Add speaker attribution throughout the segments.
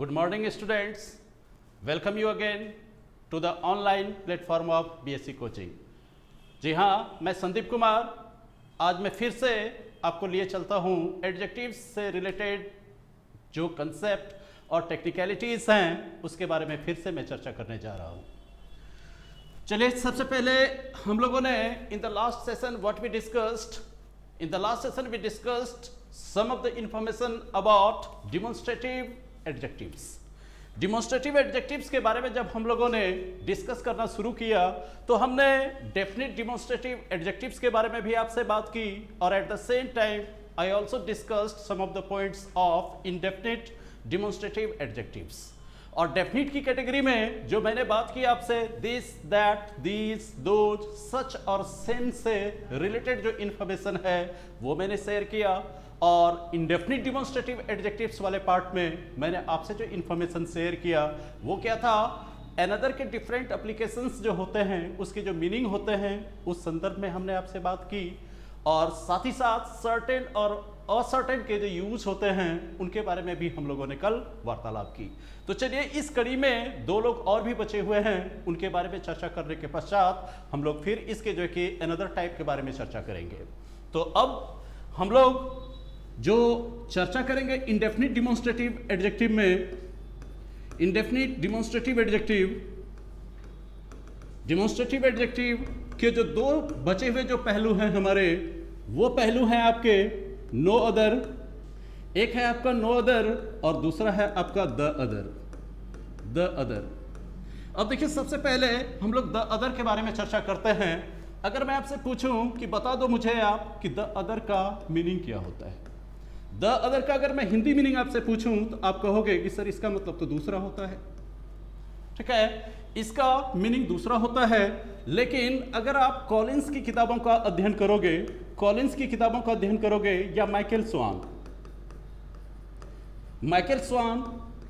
Speaker 1: Good morning students, welcome you again to the online platform of BSc coaching। जी हाँ, मैं संदीप कुमार आज मैं फिर से आपको लिए चलता हूँ एडजेक्टिव्स से रिलेटेड जो कंसेप्ट और टेक्निकलिटीज़ हैं उसके बारे में फिर से मैं चर्चा करने जा रहा हूँ। चलिए सबसे पहले हम लोगों ने in the last session we discussed some of the information about demonstrative adjectives। Demonstrative adjectives के बारे में जब हम लोगों ने डिस्कस करना शुरू किया तो हमने डेफिनेट डिमॉन्स्ट्रेटिव एडजेक्टिव्स के बारे में भी आपसे बात की और at the same time I also discussed some of the points of indefinite demonstrative adjectives. और डेफिनिट की कैटेगरी में जो मैंने बात की आपसे this, that, these, those, such और सेम से रिलेटेड जो इंफॉर्मेशन है वो मैंने शेयर किया। और इंडेफिनिट डिमॉन्स्ट्रेटिव एडजेक्टिव्स वाले पार्ट में मैंने आपसे जो इंफॉर्मेशन शेयर किया वो क्या था, अनदर के डिफरेंट एप्लीकेशंस जो होते हैं उसके जो मीनिंग होते हैं उस संदर्भ में हमने आपसे बात की। और साथ ही साथ सर्टेन और असर्टेन के जो यूज होते हैं उनके बारे में भी हम लोगों ने कल वार्तालाप की। तो चलिए इस कड़ी में दो लोग और भी बचे हुए हैं, उनके बारे में चर्चा करने के पश्चात हम लोग फिर इसके जो कि अनदर टाइप के बारे में चर्चा करेंगे। तो अब हम लोग जो चर्चा करेंगे इंडेफिनिट डिमॉन्स्ट्रेटिव एडजेक्टिव में, इंडेफिनिट डिमॉन्स्ट्रेटिव एडजेक्टिव के जो दो बचे हुए जो पहलू हैं हमारे, वो पहलू हैं आपके नो अदर, एक है आपका नो अदर और दूसरा है आपका द अदर। अब देखिए सबसे पहले हम लोग द अदर के बारे में चर्चा करते हैं। अगर मैं आपसे पूछूं कि बता दो मुझे आप कि द अदर का मीनिंग क्या होता है, द अदर का अगर मैं हिंदी मीनिंग आपसे पूछूं तो आप कहोगे कि सर इसका मतलब तो दूसरा होता है। ठीक है, इसका मीनिंग दूसरा होता है, लेकिन अगर आप कॉलिंस की किताबों का अध्ययन करोगे या माइकल स्वान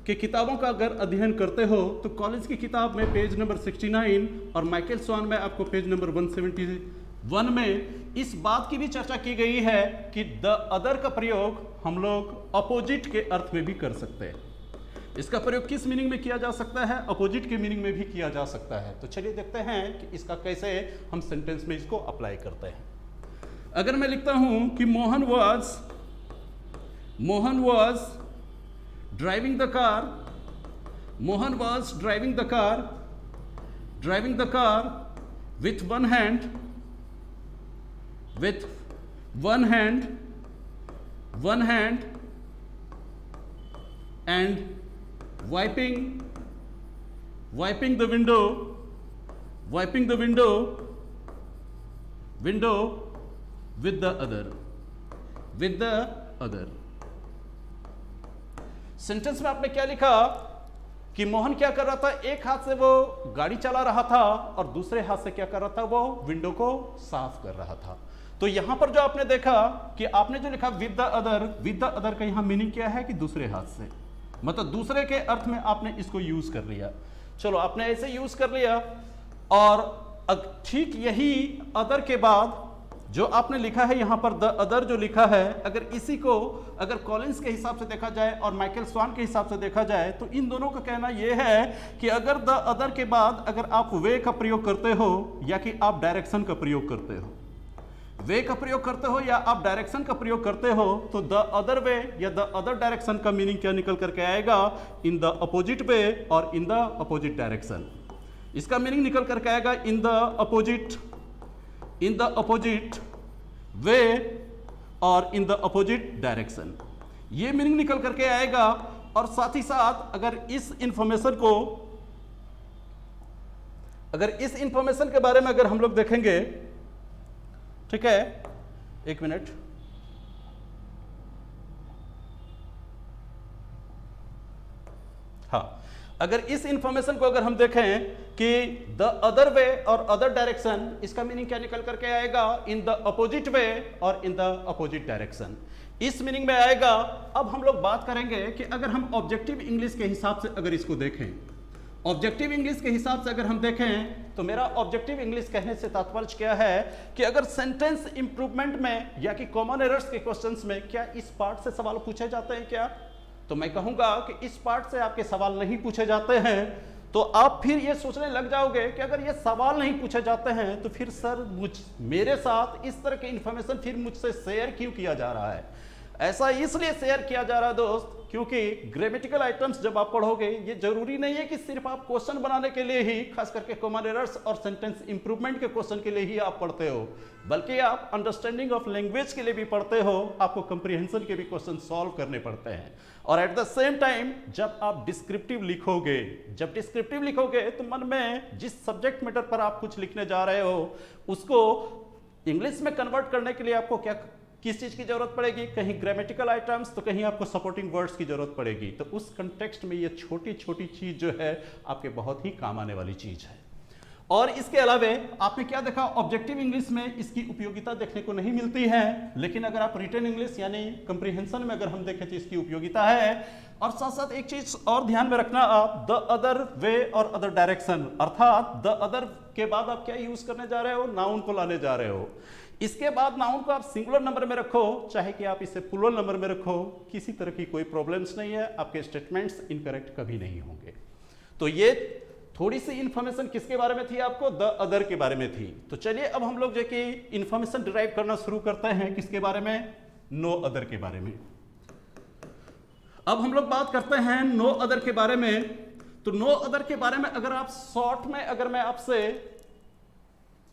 Speaker 1: के किताबों का अगर अध्ययन करते हो तो कॉलिंस की किताब में पेज नंबर 69 और माइकल स्वान में आपको पेज नंबर 171 में इस बात की भी चर्चा की गई है कि द अदर का प्रयोग हम लोग अपोजिट के अर्थ में भी कर सकते हैं। इसका प्रयोग किस मीनिंग में किया जा सकता है, अपोजिट के मीनिंग में भी किया जा सकता है। तो चलिए देखते हैं कि इसका कैसे हम सेंटेंस में इसको अप्लाई करते हैं। अगर मैं लिखता हूं कि Mohan was driving the car with one hand and wiping the window with the other। Sentence में आपने क्या लिखा कि मोहन क्या कर रहा था, एक हाथ से वो गाड़ी चला रहा था और दूसरे हाथ से क्या कर रहा था, वो विंडो को साफ कर रहा था। तो यहां पर जो आपने देखा कि आपने जो लिखा विद द अदर का यहां मीनिंग क्या है कि दूसरे हाथ से, मतलब दूसरे के अर्थ में आपने इसको यूज कर लिया। चलो आपने ऐसे यूज कर लिया और ठीक यही अदर के बाद जो आपने लिखा है यहां पर द अदर जो लिखा है, अगर इसी को अगर कॉलिंस के हिसाब से देखा जाए और माइकल स्वान के हिसाब से देखा जाए तो इन दोनों का कहना यह है कि अगर द अदर के बाद अगर आप वे का प्रयोग करते हो या कि आप डायरेक्शन का प्रयोग करते हो, वे का प्रयोग करते हो या आप डायरेक्शन का प्रयोग करते हो, तो द अदर वे या द अदर डायरेक्शन का मीनिंग क्या निकल करके आएगा, इन द अपोजिट वे और इन द अपोजिट डायरेक्शन। इसका मीनिंग निकल करके आएगा इन द अपोजिट वे और इन द अपोजिट डायरेक्शन, ये मीनिंग निकल करके आएगा। और साथ ही साथ अगर इस इंफॉर्मेशन के बारे में अगर हम लोग देखेंगे, ठीक है, एक मिनट, हाँ, अगर इस इंफॉर्मेशन को अगर हम देखें कि द अदर वे और अदर डायरेक्शन, इसका मीनिंग क्या निकल करके आएगा, इन द अपोजिट वे और इन द अपोजिट डायरेक्शन, इस मीनिंग में आएगा। अब हम लोग बात करेंगे कि अगर हम ऑब्जेक्टिव इंग्लिश के हिसाब से अगर इसको देखें, ऑब्जेक्टिव इंग्लिश के हिसाब से अगर हम देखें तो मेरा ऑब्जेक्टिव इंग्लिश कहने से तात्पर्य क्या है कि अगर सेंटेंस इंप्रूवमेंट में या कि कॉमन एरर्स के क्वेश्चंस में क्या इस पार्ट से सवाल पूछे जाते हैं क्या? तो मैं कहूंगा कि इस पार्ट से आपके सवाल नहीं पूछे जाते हैं, तो आप फिर ये सोचने लग जाओगे कि अगर ये सवाल नहीं पूछे जाते हैं तो फिर सर मेरे साथ इस तरह की इंफॉर्मेशन फिर मुझसे शेयर क्यों किया जा रहा है। ऐसा इसलिए शेयर किया जा रहा है दोस्त, क्योंकि ग्रामेटिकल आइटम्स जब आप पढ़ोगे, ये जरूरी नहीं है कि सिर्फ आप क्वेश्चन बनाने के लिए ही, खास करके कॉमन एरर्स और सेंटेंस इंप्रूवमेंट के क्वेश्चन के लिए ही आप पढ़ते हो, बल्कि आप अंडरस्टैंडिंग ऑफ लैंग्वेज के लिए भी पढ़ते हो, आपको कंप्रीहेंशन के भी क्वेश्चन सॉल्व करने पड़ते हैं। और एट द सेम टाइम जब आप डिस्क्रिप्टिव लिखोगे, तो मन में जिस सब्जेक्ट मैटर पर आप कुछ लिखने जा रहे हो उसको इंग्लिश में कन्वर्ट करने के लिए आपको किस चीज की जरूरत पड़ेगी, कहीं ग्रामेटिकल आइटम्स तो कहीं आपको सपोर्टिंग वर्ड्स की जरूरत पड़ेगी। तो उस कंटेक्स्ट में ये छोटी छोटी चीज जो है आपके बहुत ही काम आने वाली चीज है। और इसके अलावा आपने क्या देखा, ऑब्जेक्टिव इंग्लिश में इसकी उपयोगिता देखने को नहीं मिलती है, लेकिन अगर आप रिटन इंग्लिश यानी कंप्रीहेंशन में अगर हम देखें तो इसकी उपयोगिता है। और साथ साथ एक चीज और ध्यान में रखना, आप द अदर वे और अदर डायरेक्शन, अर्थात द अदर के बाद आप क्या यूज करने जा रहे हो, नाउन को लाने जा रहे हो। इसके बाद नाउन को आप सिंगुलर नंबर में रखो, चाहे कि आप इसे प्लूरल नंबर में रखो, किसी तरह की कोई प्रॉब्लम्स नहीं है, आपके स्टेटमेंट्स इनकरेक्ट कभी नहीं होंगे। तो ये थोड़ी सी इंफॉर्मेशन किसके बारे में थी, आपको द अदर के बारे में थी। तो चलिए अब हम लोग जो कि इंफॉर्मेशन डिराइव करना शुरू करते हैं, किसके बारे में, नो अदर के बारे में। अब हम लोग बात करते हैं नो अदर के बारे में। तो नो अदर के बारे में अगर आप शॉर्ट में अगर मैं आपसे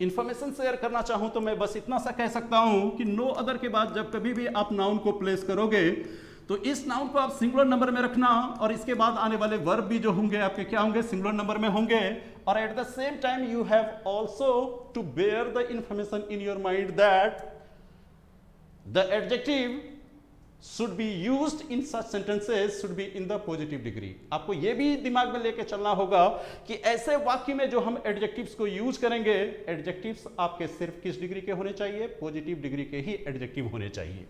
Speaker 1: इंफॉर्मेशन शेयर करना चाहूं तो मैं बस इतना सा कह सकता हूं कि नो अदर के बाद जब कभी भी आप नाउन को प्लेस करोगे तो इस नाउन को आप सिंगुलर नंबर में रखना, और इसके बाद आने वाले वर्ब भी जो होंगे आपके क्या होंगे, सिंगुलर नंबर में होंगे। और at the same time you have also to bear the information in your mind that the adjective should be used in such sentences should be in the positive degree। आपको यह भी दिमाग में लेके चलना होगा कि ऐसे वाक्य में जो हम एडजेक्टिव्स को यूज करेंगे, एडजेक्टिव्स आपके सिर्फ किस डिग्री के होने चाहिए, पॉजिटिव डिग्री के ही एडजेक्टिव होने चाहिए।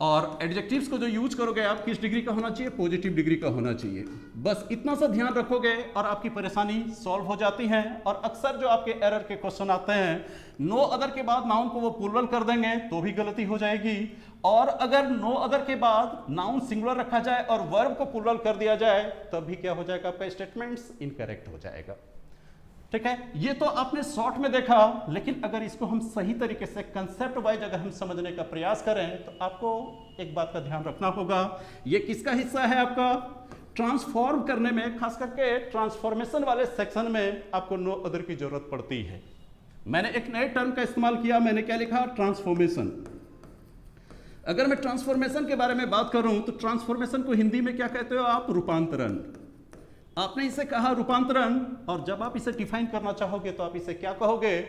Speaker 1: और एडजेक्टिव्स को जो यूज करोगे आप किस डिग्री का होना चाहिए, पॉजिटिव डिग्री का होना चाहिए। बस इतना सा ध्यान रखोगे और आपकी परेशानी सॉल्व हो जाती है। और अक्सर जो आपके एरर के क्वेश्चन आते हैं, नो अदर के बाद नाउन को वो प्लूरल कर देंगे तो भी गलती हो जाएगी, और अगर नो अदर के बाद नाउन सिंगुलर रखा जाए और वर्ब को प्लूरल कर दिया जाए तब भी क्या हो जाएगा, आपका स्टेटमेंट्स इनकरेक्ट हो जाएगा। ठीक है, ये तो आपने शॉर्ट में देखा, लेकिन अगर इसको हम सही तरीके से कंसेप्ट वाइज अगर हम समझने का प्रयास करें तो आपको एक बात का ध्यान रखना होगा, ये किसका हिस्सा है, आपका ट्रांसफॉर्म करने में, खास करके ट्रांसफॉर्मेशन वाले सेक्शन में आपको नो अदर की जरूरत पड़ती है। मैंने एक नए टर्म का इस्तेमाल किया, मैंने क्या लिखा, ट्रांसफॉर्मेशन। अगर मैं ट्रांसफॉर्मेशन के बारे में बात करूं तो ट्रांसफॉर्मेशन को हिंदी में क्या कहते हो आप, रूपांतरण। आपने इसे कहा रूपांतरण, और जब आप इसे डिफाइन करना चाहोगे तो आप इसे क्या कहोगे,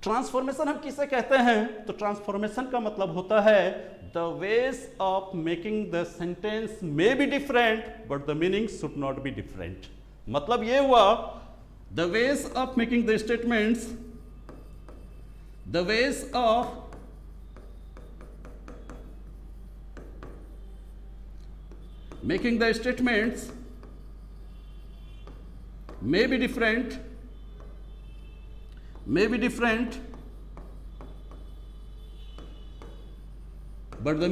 Speaker 1: ट्रांसफॉर्मेशन हम किसे कहते हैं, तो ट्रांसफॉर्मेशन का मतलब होता है the ways of making the sentence may be different but the meaning should not be different. मतलब ये हुआ the ways of making the statements, the ways of making the statements may be different, but the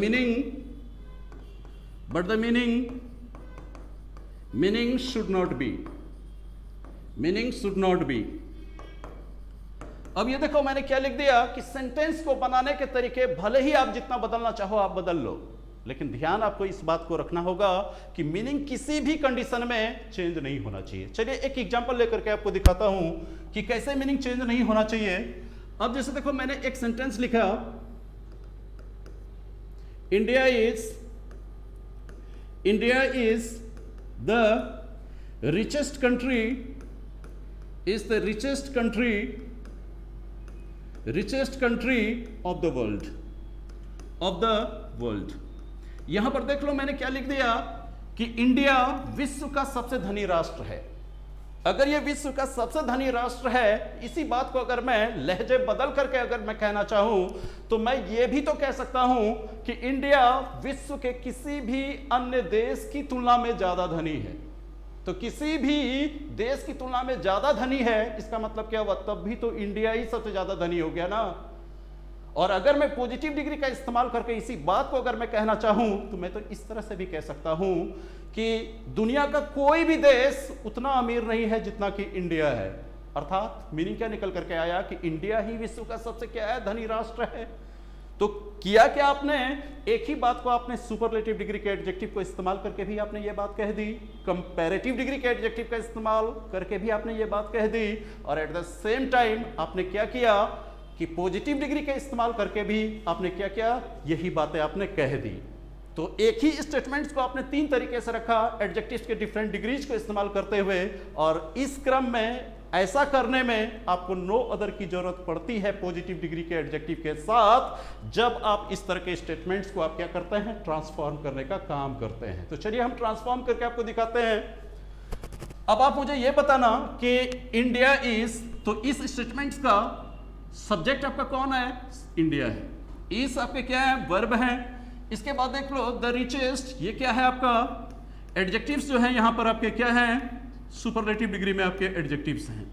Speaker 1: meaning should not be, अब ये देखो मैंने क्या लिख दिया कि सेंटेंस को बनाने के तरीके भले ही आप जितना बदलना चाहो आप बदल लो, लेकिन ध्यान आपको इस बात को रखना होगा कि मीनिंग किसी भी कंडीशन में चेंज नहीं होना चाहिए। चलिए एक एग्जांपल लेकर के आपको दिखाता हूं कि कैसे मीनिंग चेंज नहीं होना चाहिए। अब जैसे देखो मैंने एक सेंटेंस लिखा, India is the richest country of the world। यहां पर देख लो मैंने क्या लिख दिया कि इंडिया विश्व का सबसे धनी राष्ट्र है। अगर ये विश्व का सबसे धनी राष्ट्र है, इसी बात को अगर मैं लहजे बदल करके अगर मैं कहना चाहूं तो मैं ये भी तो कह सकता हूं कि इंडिया विश्व के किसी भी अन्य देश की तुलना में ज्यादा धनी है। तो किसी भी देश की तुलना में ज्यादा धनी है, इसका मतलब क्या हुआ, तब भी तो इंडिया ही सबसे ज्यादा धनी हो गया ना। और अगर मैं पॉजिटिव डिग्री का इस्तेमाल करके इसी बात को अगर मैं कहना चाहूं तो मैं तो इस तरह से भी कह सकता हूं कि दुनिया का कोई भी देश उतना अमीर नहीं है जितना कि इंडिया है। अर्थात मीनिंग क्या निकल करके आया कि इंडिया ही विश्व का सबसे क्या है, धनी राष्ट्र है। तो किया क्या आपने, एक ही बात को आपने सुपरलेटिव डिग्री के एडजेक्टिव को इस्तेमाल करके भी आपने ये बात कह दी, कंपैरेटिव डिग्री के एडजेक्टिव का इस्तेमाल करके भी आपने ये बात कह दी, और एट द सेम टाइम आपने क्या किया कि पॉजिटिव डिग्री का इस्तेमाल करके भी आपने क्या किया, यही बातें आपने कह दी। तो एक ही स्टेटमेंट्स को आपने तीन तरीके से रखा एडजेक्टिव्स के डिफरेंट डिग्रीज को इस्तेमाल करते हुए, और इस क्रम में ऐसा करने में आपको नो अदर की जरूरत पड़ती है पॉजिटिव डिग्री के एडजेक्टिव के साथ, जब आप इस तरह के स्टेटमेंट्स को आप क्या करते हैं, ट्रांसफॉर्म करने का काम करते हैं। तो चलिए हम ट्रांसफॉर्म करके आपको दिखाते हैं। अब आप मुझे यह बताना कि इंडिया इज, तो इस स्टेटमेंट्स का सब्जेक्ट आपका कौन है, इंडिया है। इस आपके क्या है, वर्ब है। इसके बाद देख लो द रिचेस्ट, ये क्या है आपका, एडजेक्टिव्स जो है यहां पर आपके क्या है, सुपरलेटिव डिग्री में आपके एडजेक्टिव्स हैं,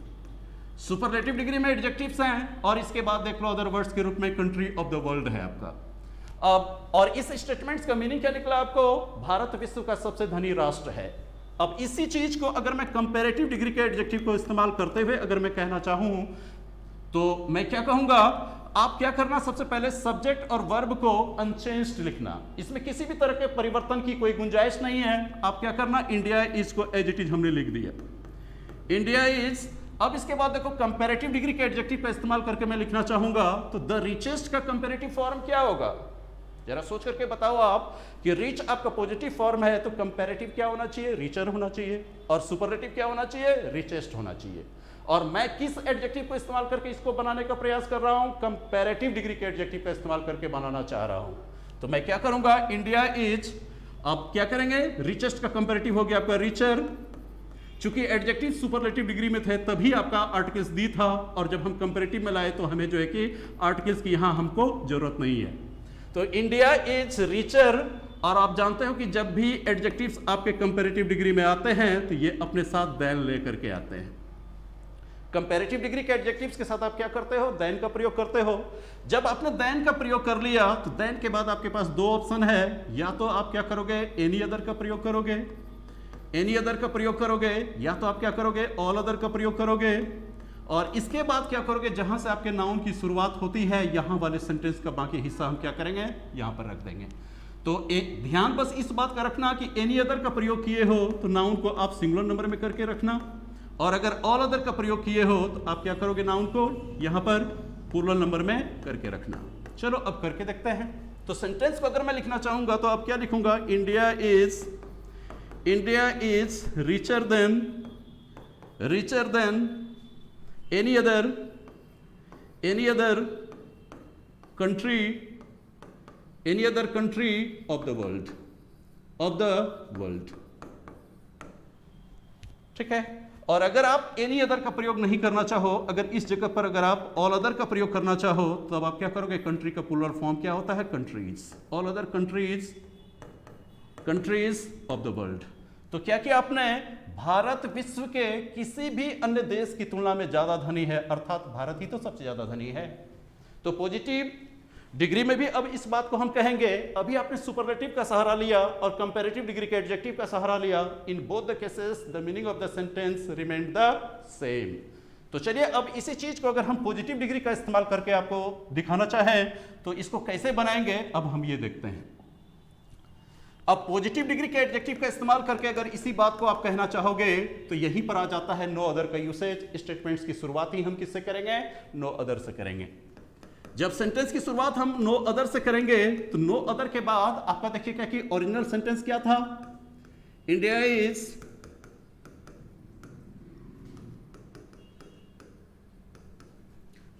Speaker 1: सुपरलेटिव डिग्री में एडजेक्टिव्स हैं। और इसके बाद देख लो अदर वर्ड्स के रूप में कंट्री ऑफ द वर्ल्ड है आपका। अब और इस स्टेटमेंट्स का मीनिंग क्या निकला आपको, भारत विश्व का सबसे धनी राष्ट्र है। अब इसी चीज को अगर मैं कंपैरेटिव डिग्री के एडजेक्टिव को इस्तेमाल करते हुए अगर मैं कहना चाहूं तो मैं क्या कहूंगा, आप क्या करना, सबसे पहले सब्जेक्ट और वर्ब को अनचेंज्ड लिखना, इसमें किसी भी तरह के परिवर्तन की कोई गुंजाइश नहीं है। आप क्या करना, इंडिया इज को एज इट इज हमने लिख दिया, इंडिया इज। अब इसके बाद देखो कंपैरेटिव डिग्री के एडजेक्टिव का इस्तेमाल करके मैं लिखना चाहूंगा तो द रिचेस्ट का कंपैरेटिव फॉर्म क्या होगा, जरा सोच करके बताओ आप कि रिच आपका पॉजिटिव फॉर्म है तो कंपैरेटिव क्या होना चाहिए, रिचर होना चाहिए, और सुपरलेटिव क्या होना चाहिए, रिचेस्ट होना चाहिए। और मैं किस एडजेक्टिव को इस्तेमाल करके इसको बनाने का प्रयास कर रहा हूं, कंपैरेटिव डिग्री के एडजेक्टिव का इस्तेमाल करके बनाना चाह रहा हूं। तो मैं क्या करूंगा, इंडिया इज, अब क्या करेंगे, रिचेस्ट का कंपैरेटिव हो गया आपका रिचर। चूंकि एडजेक्टिव सुपरलेटिव डिग्री में थे तभी आपका आर्टिकल्स दी था, और जब हम कंपैरेटिव में लाए तो हमें जो है कि आर्टिकल्स की यहां हमको जरूरत नहीं है। तो इंडिया इज रिचर, और आप जानते हो कि जब भी एडजेक्टिव्स आपके कंपैरेटिव डिग्री में आते हैं तो ये अपने साथ देन लेकर के आते हैं। कंपैरेटिव डिग्री के एडजेक्टिव्स के साथ आप क्या करते हो, देन का प्रयोग करते हो। जब आपने देन का प्रयोग कर लिया तो देन के बाद आपके पास दो ऑप्शन है, या तो आप क्या करोगे, एनी अदर का प्रयोग करोगे, एनी अदर का प्रयोग करोगे, या तो आप क्या करोगे, ऑल अदर का प्रयोग करोगे। और इसके बाद क्या करोगे, जहां से आपके नाउन की शुरुआत होती है यहां वाले सेंटेंस का बाकी हिस्सा हम क्या करेंगे, यहां पर रख देंगे। तो एक ध्यान बस इस बात का रखना कि एनी अदर का प्रयोग किए हो तो नाउन को आप सिंगुलर नंबर में करके रखना, और अगर ऑल अदर का प्रयोग किए हो तो आप क्या करोगे, नाउन को यहां पर प्लूरल नंबर में करके रखना। चलो अब करके देखते हैं। तो सेंटेंस को अगर मैं लिखना चाहूंगा तो अब क्या लिखूंगा, India is richer than any other country of the world. ठीक है। और अगर आप एनी अदर का प्रयोग नहीं करना चाहो, अगर इस जगह पर अगर आप ऑल अदर का प्रयोग करना चाहो तो अब आप क्या करोगे, कंट्री का प्लूरल फॉर्म क्या होता है, countries, all other countries of the world. तो क्या किया आपने, भारत विश्व के किसी भी अन्य देश की तुलना में ज्यादा धनी है, अर्थात भारत ही तो सबसे ज्यादा धनी है। तो पॉजिटिव डिग्री में भी अब इस बात को हम कहेंगे, अभी आपने सुपरलेटिव का सहारा लिया और कंपैरेटिव डिग्री के एडजेक्टिव का सहारा लिया, in both the cases the meaning of the sentence remained the same. तो चलिए अब इसी चीज को अगर हम पॉजिटिव डिग्री का इस्तेमाल करके आपको दिखाना चाहें तो इसको कैसे बनाएंगे, अब हम ये देखते हैं। अब पॉजिटिव डिग्री के एडजेक्टिव का इस्तेमाल करके अगर इसी बात को आप कहना चाहोगे तो यहीं पर आ जाता है नो अदर का यूसेज। स्टेटमेंट्स की शुरुआत ही हम किससे करेंगे, नो अदर से करेंगे। जब सेंटेंस की शुरुआत हम नो अदर से करेंगे तो नो अदर के बाद आपका देखिएगा कि ओरिजिनल सेंटेंस क्या था, India is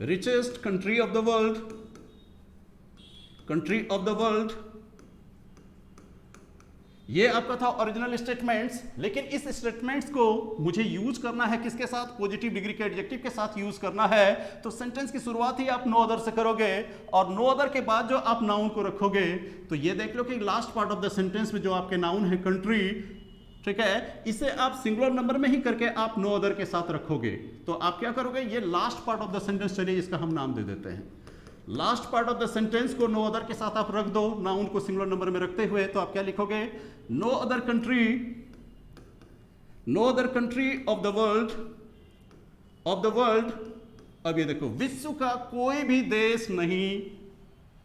Speaker 1: richest country of the world. ये आपका था ओरिजिनल स्टेटमेंट्स, लेकिन इस स्टेटमेंट्स को मुझे यूज करना है किसके साथ, पॉजिटिव डिग्री के एडजेक्टिव के साथ यूज करना है। तो सेंटेंस की शुरुआत ही आप नो अदर से करोगे और नो अदर के बाद जो आप नाउन को रखोगे तो ये देख लो कि last part of the sentence में जो आपके नाउन है कंट्री, ठीक है, इसे आप सिंगुलर नंबर में ही करके आप नो अदर के साथ रखोगे। तो आप क्या करोगे, ये last part of the sentence, चलिए इसका हम नाम दे देते हैं। Last part of the sentence को नो अदर के साथ आप रख दो, नाउन को सिंगुलर नंबर में रखते हुए, तो आप क्या लिखोगे? No other country of the world, अब ये देखो, विश्व का कोई भी देश नहीं,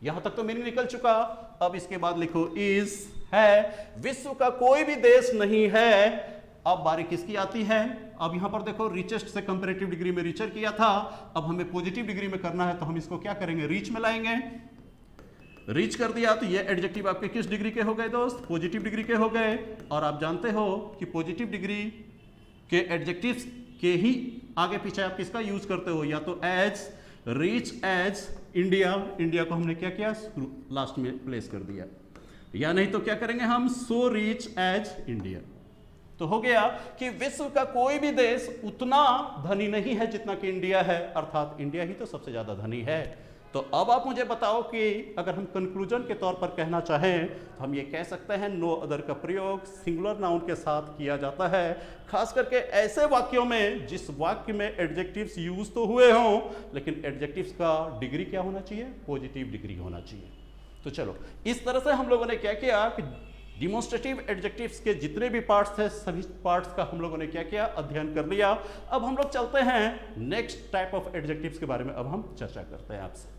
Speaker 1: यहां तक तो मीनिंग निकल चुका। अब इसके बाद लिखो इज, है, विश्व का कोई भी देश नहीं है। अब बारी किसकी आती है? अब यहां पर देखो, रिचेस्ट से कंपैरेटिव डिग्री में रिचर किया था, अब हमें पॉजिटिव डिग्री में करना है, तो हम इसको क्या करेंगे? रीच में लाएंगे। रीच कर दिया तो ये एडजेक्टिव आपके किस डिग्री के हो गए दोस्त? पॉजिटिव डिग्री के हो गए। और आप जानते हो कि पॉजिटिव डिग्री के एडजेक्टिव्स के ही आगे पीछे आप किसका यूज करते हो? या तो as, rich as India, India को हमने क्या किया? लास्ट में प्लेस कर दिया। या नहीं तो क्या करेंगे हम? So rich as India. तो हो गया कि विश्व का कोई भी देश उतना धनी नहीं है जितना कि इंडिया है, अर्थात इंडिया ही तो सबसे ज्यादा धनी है। तो अब आप मुझे बताओ कि अगर हम कंक्लूजन के तौर पर कहना चाहें तो हम ये कह सकते हैं नो अदर का प्रयोग सिंगुलर नाउन के साथ किया जाता है, खास करके ऐसे वाक्यों में जिस वाक्य में एडजेक्टिव्स यूज तो हुए हों लेकिन एडजेक्टिव्स का डिग्री क्या होना चाहिए? पॉजिटिव डिग्री होना चाहिए। तो चलो, इस तरह से हम लोगों ने क्या किया कि डिमोन्स्ट्रेटिव एडजेक्टिव्स के जितने भी पार्ट्स थे सभी पार्ट्स का हम लोगों ने क्या किया? अध्ययन कर लिया। अब हम लोग चलते हैं नेक्स्ट टाइप ऑफ एडजेक्टिव्स के बारे में, अब हम चर्चा करते हैं आपसे।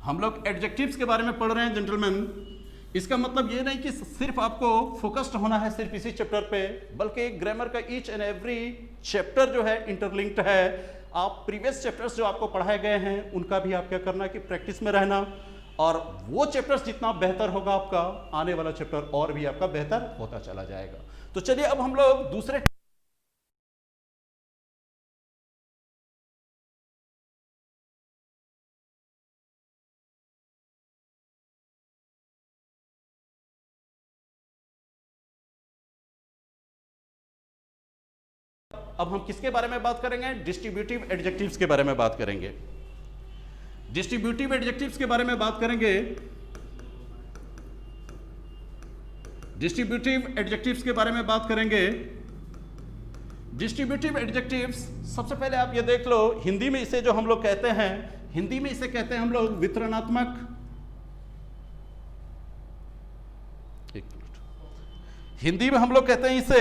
Speaker 1: हम लोग एडजेक्टिव्स के बारे में पढ़ रहे हैं जेंटलमैन। इसका मतलब ये नहीं कि सिर्फ आपको फोकस्ड होना है सिर्फ इसी चैप्टर पे, बल्कि ग्रामर का ईच एंड एवरी चैप्टर जो है इंटरलिंक्ड है। आप प्रीवियस चैप्टर्स जो आपको पढ़ाए गए हैं उनका भी आप क्या करना कि प्रैक्टिस में रहना, और वो चैप्टर्स जितना बेहतर होगा आपका, आने वाला चैप्टर और भी आपका बेहतर होता चला जाएगा। तो चलिए अब हम लोग दूसरे अब हम किसके बारे में बात करेंगे? डिस्ट्रीब्यूटिव एडजेक्टिव्स के बारे में बात करेंगे। डिस्ट्रीब्यूटिव एडजेक्टिव्स के बारे में बात करेंगे। डिस्ट्रीब्यूटिव एडजेक्टिव्स के बारे में बात करेंगे। डिस्ट्रीब्यूटिव एडजेक्टिव्स, सबसे पहले आप ये देख लो, हिंदी में इसे जो हम लोग कहते हैं, हिंदी में इसे कहते हैं हम लोग वितरणात्मक, एक मिनट, हिंदी में हम लोग कहते हैं इसे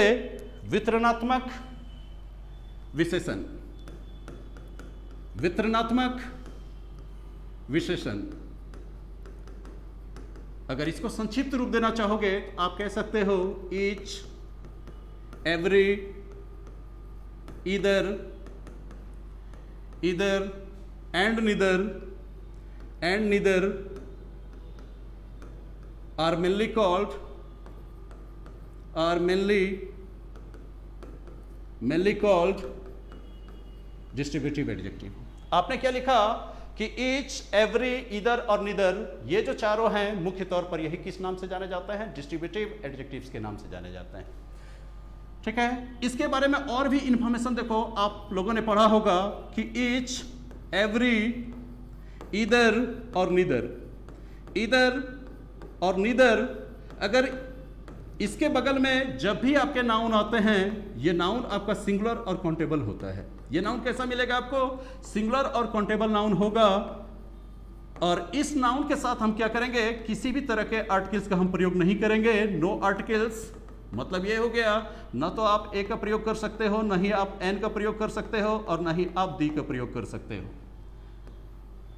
Speaker 1: वितरणात्मक विशेषण। वितरणात्मक विशेषण, अगर इसको संक्षिप्त रूप देना चाहोगे तो आप कह सकते हो each, every, either, and neither, are mainly called, distributive adjective. आपने क्या लिखा कि ईच, एवरी, ईदर और नीदर, ये जो चारों हैं मुख्य तौर पर यही किस नाम से जाने जाते हैं? डिस्ट्रीब्यूटिव एडजेक्टिव्स के नाम से जाने जाते हैं। ठीक है, इसके बारे में और भी इंफॉर्मेशन देखो, आप लोगों ने पढ़ा होगा कि ईच, एवरी, ईदर और नीदर, अगर इसके बगल में जब भी आपके नाउन आते हैं, ये नाउन आपका सिंगुलर और काउंटेबल होता है। ये नाउन कैसा मिलेगा आपको? सिंगुलर और काउंटेबल नाउन होगा। और इस नाउन के साथ हम क्या करेंगे? किसी भी तरह के आर्टिकल्स का हम प्रयोग नहीं करेंगे। नो आर्टिकल्स, मतलब ये हो गया, ना तो आप ए का प्रयोग कर सकते हो, ना ही आप एन का प्रयोग कर सकते हो, और ना ही आप दी का प्रयोग कर सकते हो।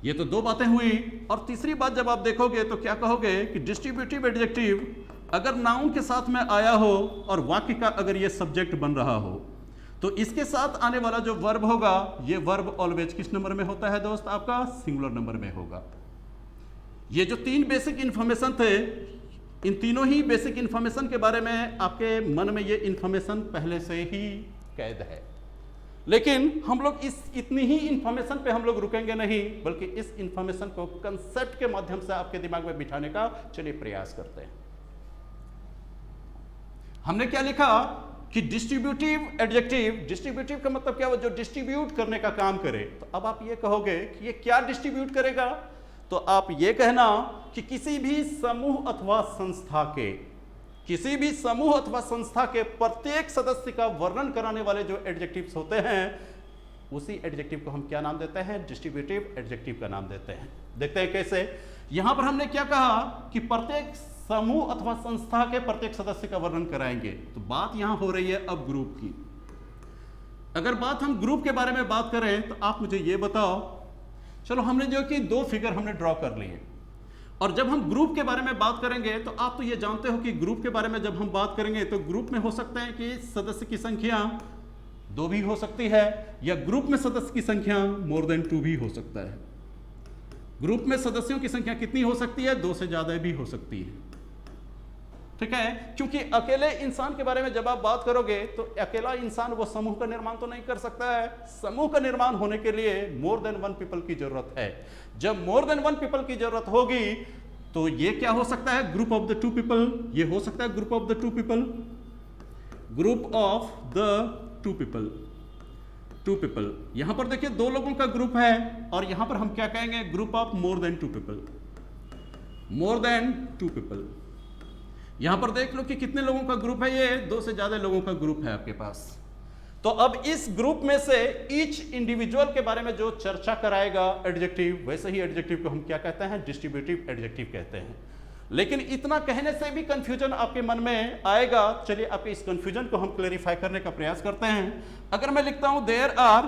Speaker 1: ये तो दो बातें हुई। और तीसरी बात जब आप देखोगे तो क्या कहोगे कि डिस्ट्रीब्यूटिव एडजेक्टिव अगर नाउन के साथ में आया हो और वाक्य का अगर ये सब्जेक्ट बन रहा हो, तो इसके साथ आने वाला जो वर्ब होगा, ये वर्ब ऑलवेज किस नंबर में होता है दोस्त? आपका सिंगुलर नंबर में होगा। ये जो तीन बेसिक इंफॉर्मेशन थे, इन तीनों ही बेसिक इंफॉर्मेशन के बारे में आपके मन में ये इंफॉर्मेशन पहले से ही कैद है, लेकिन हम लोग इस इतनी ही इंफॉर्मेशन पे हम लोग रुकेंगे नहीं, बल्कि इस इंफॉर्मेशन को कंसेप्ट के माध्यम से आपके दिमाग में बिठाने का चलिए प्रयास करते हैं। हमने क्या लिखा कि डिस्ट्रीब्यूटिव एडजेक्टिव, डिस्ट्रीब्यूटिव का मतलब क्या हुआ? जो डिस्ट्रीब्यूट करने का काम करे। तो अब आप ये कहोगे कि ये क्या डिस्ट्रीब्यूट करेगा? तो आप ये कहना कि किसी भी समूह अथवा संस्था के किसी भी समूह अथवा संस्था के प्रत्येक सदस्य का वर्णन कराने वाले जो एडजेक्टिव्स होते हैं उसी एडजेक्टिव को हम क्या नाम देते हैं? डिस्ट्रीब्यूटिव एडजेक्टिव का नाम देते हैं। देखते हैं कैसे। यहां पर हमने क्या कहा कि प्रत्येक समूह अथवा संस्था के प्रत्येक सदस्य का वर्णन कराएंगे। तो बात यहां हो रही है अब ग्रुप की। अगर बात हम ग्रुप के बारे में बात करें तो आप मुझे ये बताओ, चलो हमने जो कि दो फिगर हमने ड्रॉ कर लिए, और जब हम ग्रुप के बारे में बात करेंगे तो आप तो ये जानते हो कि ग्रुप के बारे में जब हम बात करेंगे तो ग्रुप में हो सकता है कि सदस्य की संख्या 2 भी हो सकती है, या ग्रुप में सदस्य की संख्या मोर देन 2 भी हो सकता है। ग्रुप में सदस्यों की संख्या कितनी हो सकती है? 2 से ज्यादा भी हो सकती है। ठीक है, क्योंकि अकेले इंसान के बारे में जब आप बात करोगे तो अकेला इंसान वो समूह का निर्माण तो नहीं कर सकता है। समूह का निर्माण होने के लिए मोर देन 1 पीपल की जरूरत है। जब मोर देन 1 पीपल की जरूरत होगी तो ये क्या हो सकता है? Group of the 2 people. ये हो सकता है group of the 2 people, group of the 2 people. 2 people, यहां पर देखिए 2 लोगों का ग्रुप है, और यहां पर हम क्या कहेंगे? Group of more than 2 people. More than 2 people. यहां पर देख लो कि कितने लोगों का ग्रुप है? ये 2 से ज्यादा लोगों का ग्रुप है आपके पास। तो अब इस ग्रुप में से ईच इंडिविजुअल के बारे में जो चर्चा कराएगा एडजेक्टिव, वैसे ही एडजेक्टिव को हम क्या कहते हैं? डिस्ट्रीब्यूटिव एडजेक्टिव कहते हैं। लेकिन इतना कहने से भी कंफ्यूजन आपके मन में आएगा। चलिए आपके इस कंफ्यूजन को हम क्लेरिफाई करने का प्रयास करते हैं। अगर मैं लिखता हूं देयर आर,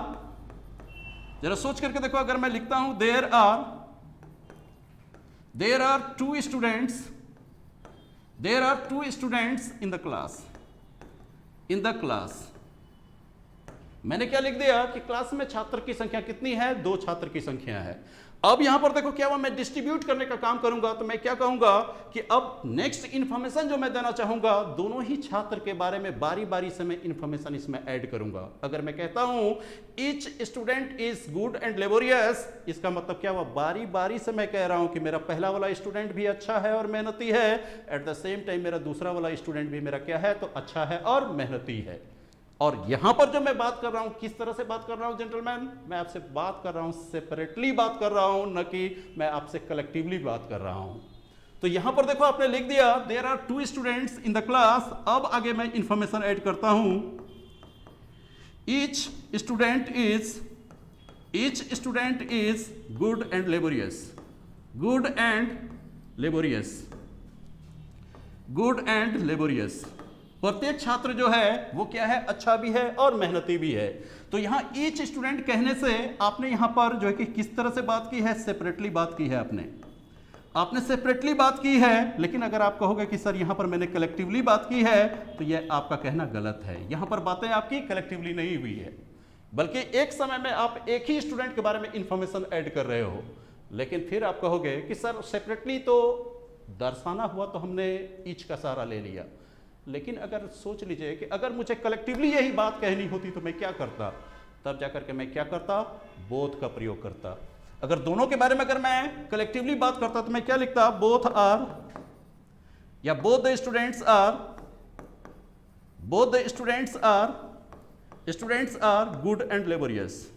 Speaker 1: जरा सोच करके देखो, अगर मैं लिखता हूं there are 2 students, there are 2 students in the class, in the class। मैंने क्या लिख दिया कि क्लास में छात्र की संख्या कितनी है? 2 छात्र की संख्या है। अब यहां पर देखो क्या हुआ, मैं डिस्ट्रीब्यूट करने का काम करूंगा तो मैं क्या कहूंगा कि अब नेक्स्ट इंफॉर्मेशन जो मैं देना चाहूंगा, दोनों ही छात्र के बारे में बारी बारी से मैं इंफॉर्मेशन इसमें ऐड करूंगा। अगर मैं कहता हूं each student is good and laborious, इसका मतलब क्या हुआ? बारी बारी से मैं कह रहा हूं कि मेरा पहला वाला स्टूडेंट भी अच्छा है और मेहनती है, एट द सेम टाइम मेरा दूसरा वाला स्टूडेंट भी मेरा क्या है? तो अच्छा है और मेहनती है। और यहां पर जो मैं बात कर रहा हूं, किस तरह से बात कर रहा हूं जेंटलमैन? मैं आपसे बात कर रहा हूं, सेपरेटली बात कर रहा हूं, न कि मैं आपसे कलेक्टिवली बात कर रहा हूं। तो यहां पर देखो आपने लिख दिया there are 2 students in the class. अब आगे मैं इंफॉर्मेशन ऐड करता हूं, each student is good and laborious, good and laborious, good and laborious. प्रत्येक छात्र जो है वो क्या है? अच्छा भी है और मेहनती भी है। तो यहां ईच स्टूडेंट कहने से आपने यहां पर जो है कि किस तरह से बात की है? सेपरेटली बात की है आपने सेपरेटली बात की है। लेकिन अगर आप कहोगे कि सर यहां पर मैंने कलेक्टिवली बात की है, तो यह आपका कहना गलत है। यहां पर बातें आपकी कलेक्टिवली नहीं हुई है, बल्कि एक समय में आप एक ही स्टूडेंट के बारे में इंफॉर्मेशन ऐड कर रहे हो। लेकिन फिर आप कहोगे कि सर सेपरेटली तो दर्शाना हुआ तो हमने ईच का सहारा ले लिया। लेकिन अगर सोच लीजिए कि अगर मुझे कलेक्टिवली यही बात कहनी होती तो मैं क्या करता? तब जाकर के मैं क्या करता? बोथ का प्रयोग करता। अगर दोनों के बारे में अगर मैं कलेक्टिवली बात करता तो मैं क्या लिखता? बोथ आर, या both the students are good and laborious,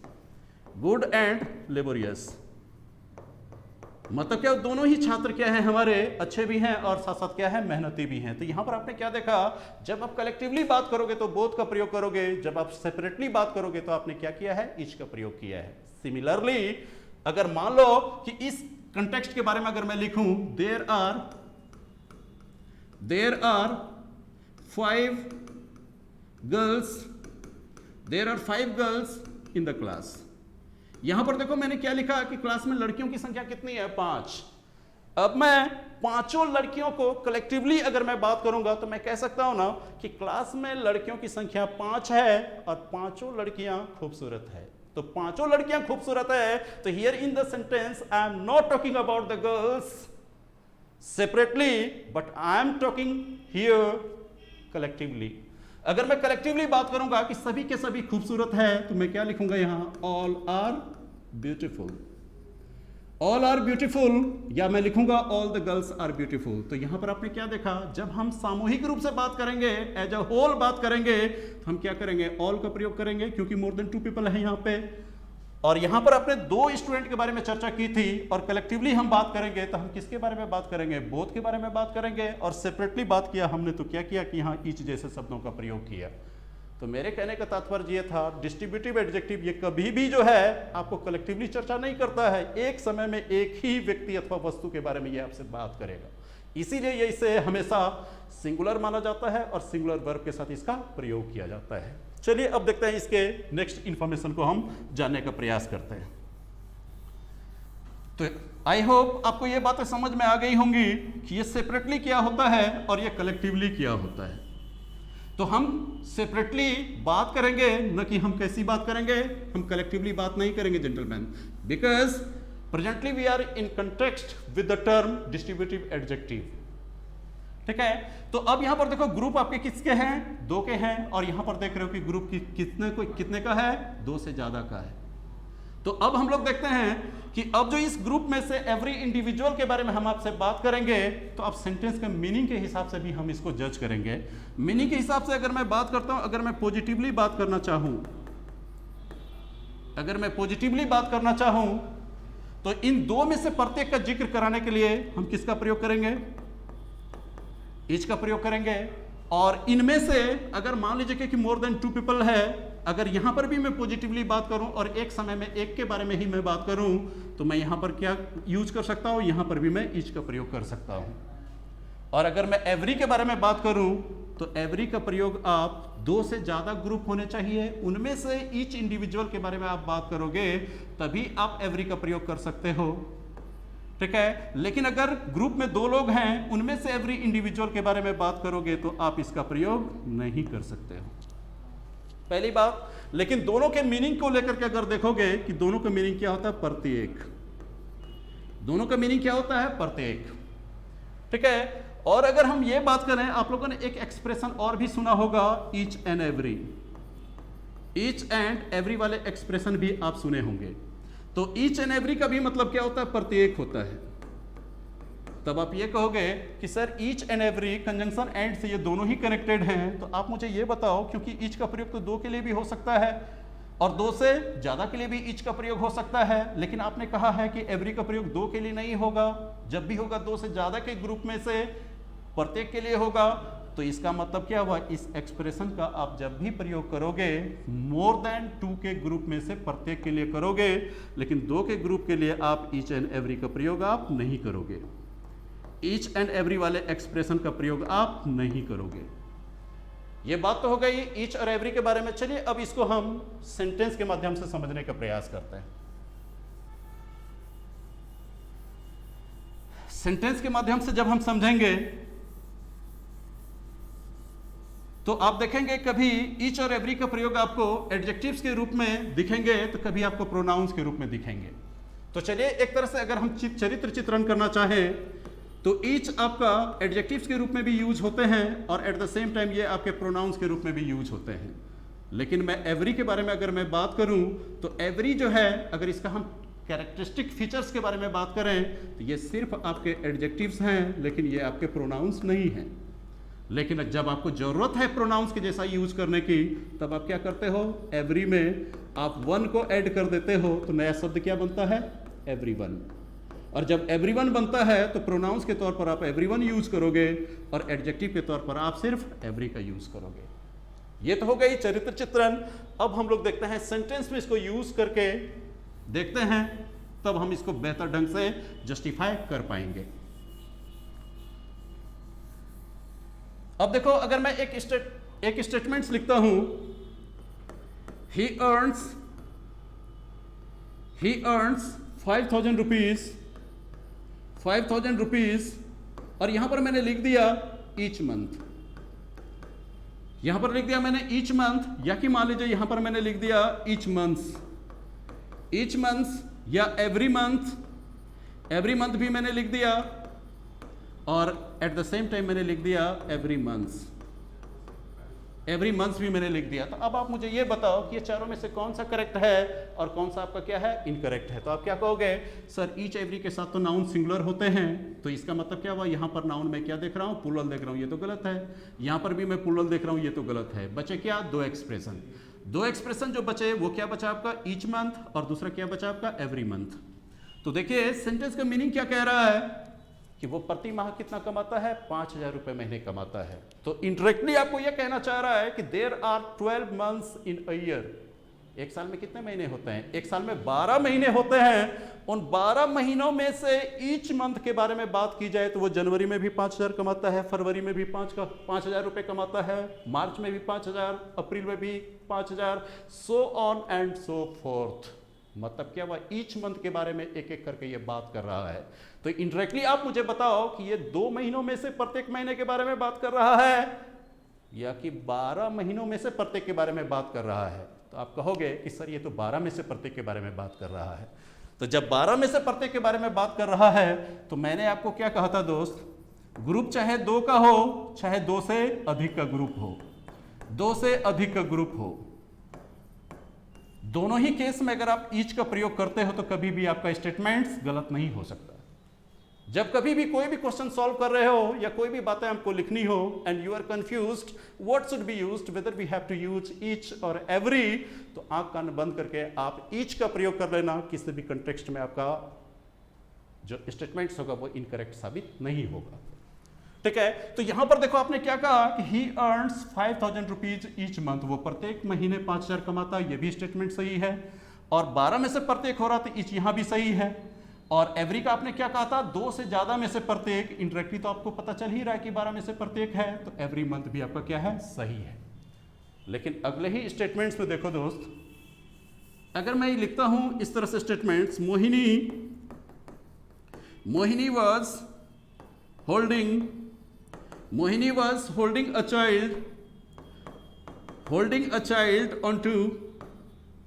Speaker 1: good and laborious. मतलब क्या? दोनों ही छात्र क्या है? हमारे अच्छे भी हैं और साथ साथ क्या है? मेहनती भी हैं। तो यहां पर आपने क्या देखा? जब आप कलेक्टिवली बात करोगे तो बोथ का प्रयोग करोगे, जब आप सेपरेटली बात करोगे तो आपने क्या किया है? ईच का प्रयोग किया है। सिमिलरली अगर मान लो कि इस कंटेक्स्ट के बारे में अगर मैं लिखूं there are 5 girls in the class. यहां पर देखो मैंने क्या लिखा कि क्लास में लड़कियों की संख्या कितनी है? 5। अब मैं पांचों लड़कियों को कलेक्टिवली अगर मैं बात करूंगा तो मैं कह सकता हूं ना कि क्लास में लड़कियों की संख्या 5 है और पांचों लड़कियां खूबसूरत है। तो पांचों लड़कियां खूबसूरत है। तो here in the sentence I am not talking about the girls separately, but I am talking here collectively. अगर मैं कलेक्टिवली बात करूंगा कि सभी के सभी खूबसूरत है तो मैं क्या लिखूंगा यहां? All are beautiful, all are beautiful, या मैं लिखूंगा all the girls are beautiful. तो यहां पर आपने क्या देखा? जब हम सामूहिक रूप से बात करेंगे, एज अ होल बात करेंगे, तो हम क्या करेंगे? ऑल का प्रयोग करेंगे, क्योंकि मोर देन 2 पीपल है यहां पे। और यहां पर आपने दो स्टूडेंट के बारे में चर्चा की थी, और कलेक्टिवली हम बात करेंगे तो हम किसके बारे में बात करेंगे? बोथ के बारे में बात करेंगे। और सेपरेटली बात किया हमने तो क्या किया कि यहाँ ईच जैसे शब्दों का प्रयोग किया। तो मेरे कहने का तात्पर्य ये था, डिस्ट्रीब्यूटिव एडजेक्टिव ये कभी भी जो है आपको कलेक्टिवली चर्चा नहीं करता है, एक समय में एक ही व्यक्ति अथवा वस्तु के बारे में ये आपसे बात करेगा। इसीलिए ये इसे हमेशा सिंगुलर माना जाता है और सिंगुलर वर्ब के साथ इसका प्रयोग किया जाता है। चलिए अब देखते हैं इसके नेक्स्ट इंफॉर्मेशन को हम जानने का प्रयास करते हैं। तो आई होप आपको ये बातें समझ में आ गई होंगी कि ये सेपरेटली क्या होता है और ये कलेक्टिवली क्या होता है। तो हम सेपरेटली बात करेंगे, न कि हम कैसी बात करेंगे, हम कलेक्टिवली बात नहीं करेंगे gentleman, because presently we are in context with the term distributive adjective. ठीक है, तो अब यहां पर देखो ग्रुप आपके किसके हैं? दो के हैं, और यहां पर देख रहे हो कि ग्रुप कितने का है? दो से ज्यादा का है। तो अब हम लोग देखते हैं कि अब जो इस ग्रुप में से एवरी इंडिविजुअल के बारे में हम आपसे बात करेंगे, तो अब सेंटेंस के मीनिंग के हिसाब से भी हम इसको जज करेंगे। मीनिंग के हिसाब से अगर मैं बात करता हूं, अगर मैं पॉजिटिवली बात करना चाहूं, तो इन दो में से प्रत्येक का जिक्र कराने के लिए हम किसका प्रयोग करेंगे? ईच का प्रयोग करेंगे। और इनमें से अगर मान लीजिए कि मोर देन 2 पीपल है, अगर यहां पर भी मैं पॉजिटिवली बात करूं और एक समय में एक के बारे में ही मैं बात करूं, तो मैं यहां पर क्या यूज कर सकता हूं? यहां पर भी मैं ईच का प्रयोग कर सकता हूं। और अगर मैं एवरी के बारे में बात करूं, तो एवरी का प्रयोग आप दो से ज्यादा ग्रुप होने चाहिए, उनमें से ईच इंडिविजुअल के बारे में आप बात करोगे, तभी आप एवरी का प्रयोग कर सकते हो। ठीक है, लेकिन अगर ग्रुप में दो लोग हैं, उनमें से एवरी इंडिविजुअल के बारे में बात करोगे, तो आप इसका प्रयोग नहीं कर सकते हो, पहली बात। लेकिन दोनों के मीनिंग को लेकर के अगर देखोगे कि दोनों का मीनिंग क्या होता है? प्रत्येक। दोनों का मीनिंग क्या होता है? प्रत्येक। ठीक है, और अगर हम ये बात करें, आप लोगों ने एक एक्सप्रेशन और भी सुना होगा, each and every. Each and every वाले एक्सप्रेशन भी आप सुने होंगे। तो ईच एंड एवरी का भी मतलब क्या होता है? प्रत्येक होता है। तब आप ये कहोगे कि sir each and every conjunction and से ये दोनों ही कनेक्टेड हैं, तो आप मुझे ये बताओ, क्योंकि ईच का प्रयोग तो दो के लिए भी हो सकता है और दो से ज्यादा के लिए भी ईच का प्रयोग हो सकता है, लेकिन आपने कहा है कि एवरी का प्रयोग दो के लिए नहीं होगा, जब भी होगा दो से ज्यादा के ग्रुप में से प्रत्येक के लिए होगा। तो इसका मतलब क्या हुआ? इस एक्सप्रेशन का आप जब भी प्रयोग करोगे, मोर देन 2 के ग्रुप में से प्रत्येक के लिए करोगे, लेकिन दो के ग्रुप के लिए आप ईच एंड एवरी का प्रयोग आप नहीं करोगे। ईच एंड एवरी वाले एक्सप्रेशन का प्रयोग आप नहीं करोगे। ये बात तो हो गई ईच और एवरी के बारे में। चलिए अब इसको हम सेंटेंस के माध्यम से समझने का प्रयास करते हैं। सेंटेंस के माध्यम से जब हम समझेंगे, तो आप देखेंगे कभी ईच और एवरी का प्रयोग आपको एडजेक्टिव्स के रूप में दिखेंगे, तो कभी आपको प्रोनाउंस के रूप में दिखेंगे। तो चलिए एक तरह से अगर हम चरित्र चित्रण करना चाहें, तो ईच आपका एडजेक्टिव्स के रूप में भी यूज होते हैं और एट द सेम टाइम ये आपके प्रोनाउंस के रूप में भी यूज होते हैं। लेकिन मैं एवरी के बारे में अगर मैं बात करूं, तो एवरी जो है, अगर इसका हम कैरेक्टरिस्टिक फीचर्स के बारे में बात करें, तो ये सिर्फ आपके एडजेक्टिव्स हैं, लेकिन ये आपके प्रोनाउंस नहीं हैं। लेकिन जब आपको जरूरत है प्रोनाउंस के जैसा यूज करने की, तब आप क्या करते हो? एवरी में आप वन को ऐड कर देते हो, तो नया शब्द क्या बनता है? एवरीवन। और जब एवरीवन बनता है, तो प्रोनाउंस के तौर पर आप एवरीवन यूज करोगे और एडजेक्टिव के तौर पर आप सिर्फ एवरी का यूज करोगे। ये तो हो गई चरित्र चित्रण। अब हम लोग देखते हैं सेंटेंस में इसको यूज करके देखते हैं, तब हम इसको बेहतर ढंग से जस्टिफाई कर पाएंगे। अब देखो, अगर मैं एक स्टेटमेंट्स लिखता हूं, ही अर्न्स 5,000 रुपीज, और यहां पर मैंने लिख दिया ईच मंथ। यहां पर लिख दिया मैंने ईच मंथ, या कि मान लीजिए यहां पर मैंने लिख दिया ईच मंथ्स या एवरी मंथ भी मैंने लिख दिया, और एट द सेम टाइम मैंने लिख दिया एवरी मंथ्स भी मैंने लिख दिया। तो अब आप मुझे ये बताओ कि ये चारों में से कौन सा करेक्ट है और कौन सा आपका क्या है? इनकरेक्ट है। तो आप क्या कहोगे? सर ईच एवरी के साथ तो नाउन सिंगुलर होते हैं, तो इसका मतलब क्या हुआ? यहाँ पर नाउन में क्या देख रहा हूँ? प्लूरल देख रहा हूँ, ये तो गलत है। यहाँ पर भी मैं प्लूरल देख रहा हूँ, ये तो गलत है। बचे क्या? दो एक्सप्रेशन। दो एक्सप्रेशन जो बचे वो क्या बचा आपका ईच मंथ और दूसरा क्या बचा आपका एवरी मंथ। तो देखिए सेंटेंस का मीनिंग क्या कह रहा है कि वो प्रति माह कितना कमाता है, 5,000 रुपए महीने कमाता है। तो इंडायरेक्टली आपको यह कहना चाह रहा है कि there are 12 months in a year. एक साल में कितने महीने होते हैं, एक साल में 12 महीने होते हैं। उन 12 महीनों में से ईच मंथ के बारे में बात की जाए तो वो जनवरी में भी 5,000 कमाता है, फरवरी में भी 5,000 रुपए कमाता है, मार्च में भी 5,000, अप्रैल में भी 5,000, so on and so fourth. मतलब क्या हुआ, ईच मंथ के बारे में एक एक करके ये बात कर रहा है। तो इंडायरेक्टली आप मुझे बताओ कि ये 2 महीनों में से प्रत्येक महीने के बारे में बात कर रहा है या कि 12 महीनों में से प्रत्येक के बारे में बात कर रहा है। तो आप कहोगे कि सर ये तो 12 में से प्रत्येक के बारे में बात कर रहा है। तो जब 12 में से प्रत्येक के बारे में बात कर रहा है तो मैंने आपको क्या कहा था दोस्त, ग्रुप चाहे 2 का हो चाहे 2 से अधिक का ग्रुप हो, 2 से अधिक का ग्रुप हो, दोनों ही केस में अगर आप ईच का प्रयोग करते हो तो कभी भी आपका स्टेटमेंट्स गलत नहीं हो सकता। जब कभी भी कोई भी क्वेश्चन सॉल्व कर रहे हो या कोई भी बातें हमको लिखनी हो and you are confused what should be used, whether we have to use each और एवरी, तो आंख कान बंद करके आप ईच का प्रयोग कर लेना। किसी भी कंटेक्स्ट में आपका जो स्टेटमेंट्स होगा वो इनकरेक्ट साबित नहीं होगा। ठीक है, तो यहां पर देखो आपने क्या कहा कि ही अर्न्स 5,000 रुपीज ईच मंथ, वो प्रत्येक महीने 5,000 कमाता है, ये भी स्टेटमेंट सही है। और 12 में से प्रत्येक हो रहा तो ईच यहां भी सही है। और एवरी का आपने क्या कहा था, 2 से ज्यादा में से प्रत्येक, इंडायरेक्टली तो आपको पता चल ही रहा है कि 12 में से प्रत्येक है, तो एवरी मंथ भी आपका क्या है, सही है। लेकिन अगले ही स्टेटमेंट्स में देखो दोस्त, अगर मैं लिखता हूं इस तरह से statements, Mohini was holding a child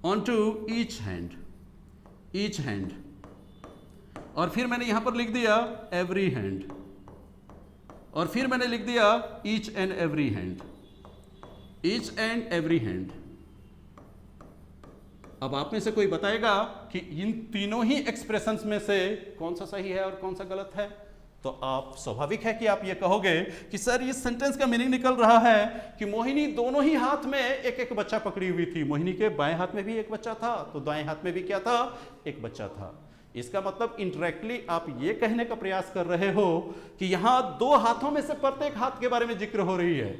Speaker 1: onto each hand, और फिर मैंने यहां पर लिख दिया एवरी हैंड, और फिर मैंने लिख दिया ईच एंड एवरी हैंड। अब आप में से कोई बताएगा कि इन तीनों ही एक्सप्रेशंस में से कौन सा सही है और कौन सा गलत है। तो आप स्वाभाविक है कि आप ये कहोगे कि सर इस सेंटेंस का मीनिंग निकल रहा है कि मोहिनी दोनों ही हाथ में एक एक बच्चा पकड़ी हुई थी। मोहिनी के बाएं हाथ में भी एक बच्चा था तो दाएं हाथ में भी क्या था, एक बच्चा था। इसका मतलब इंडायरेक्टली आप ये कहने का प्रयास कर रहे हो कि यहां 2 हाथों में से प्रत्येक हाथ के बारे में जिक्र हो रही है।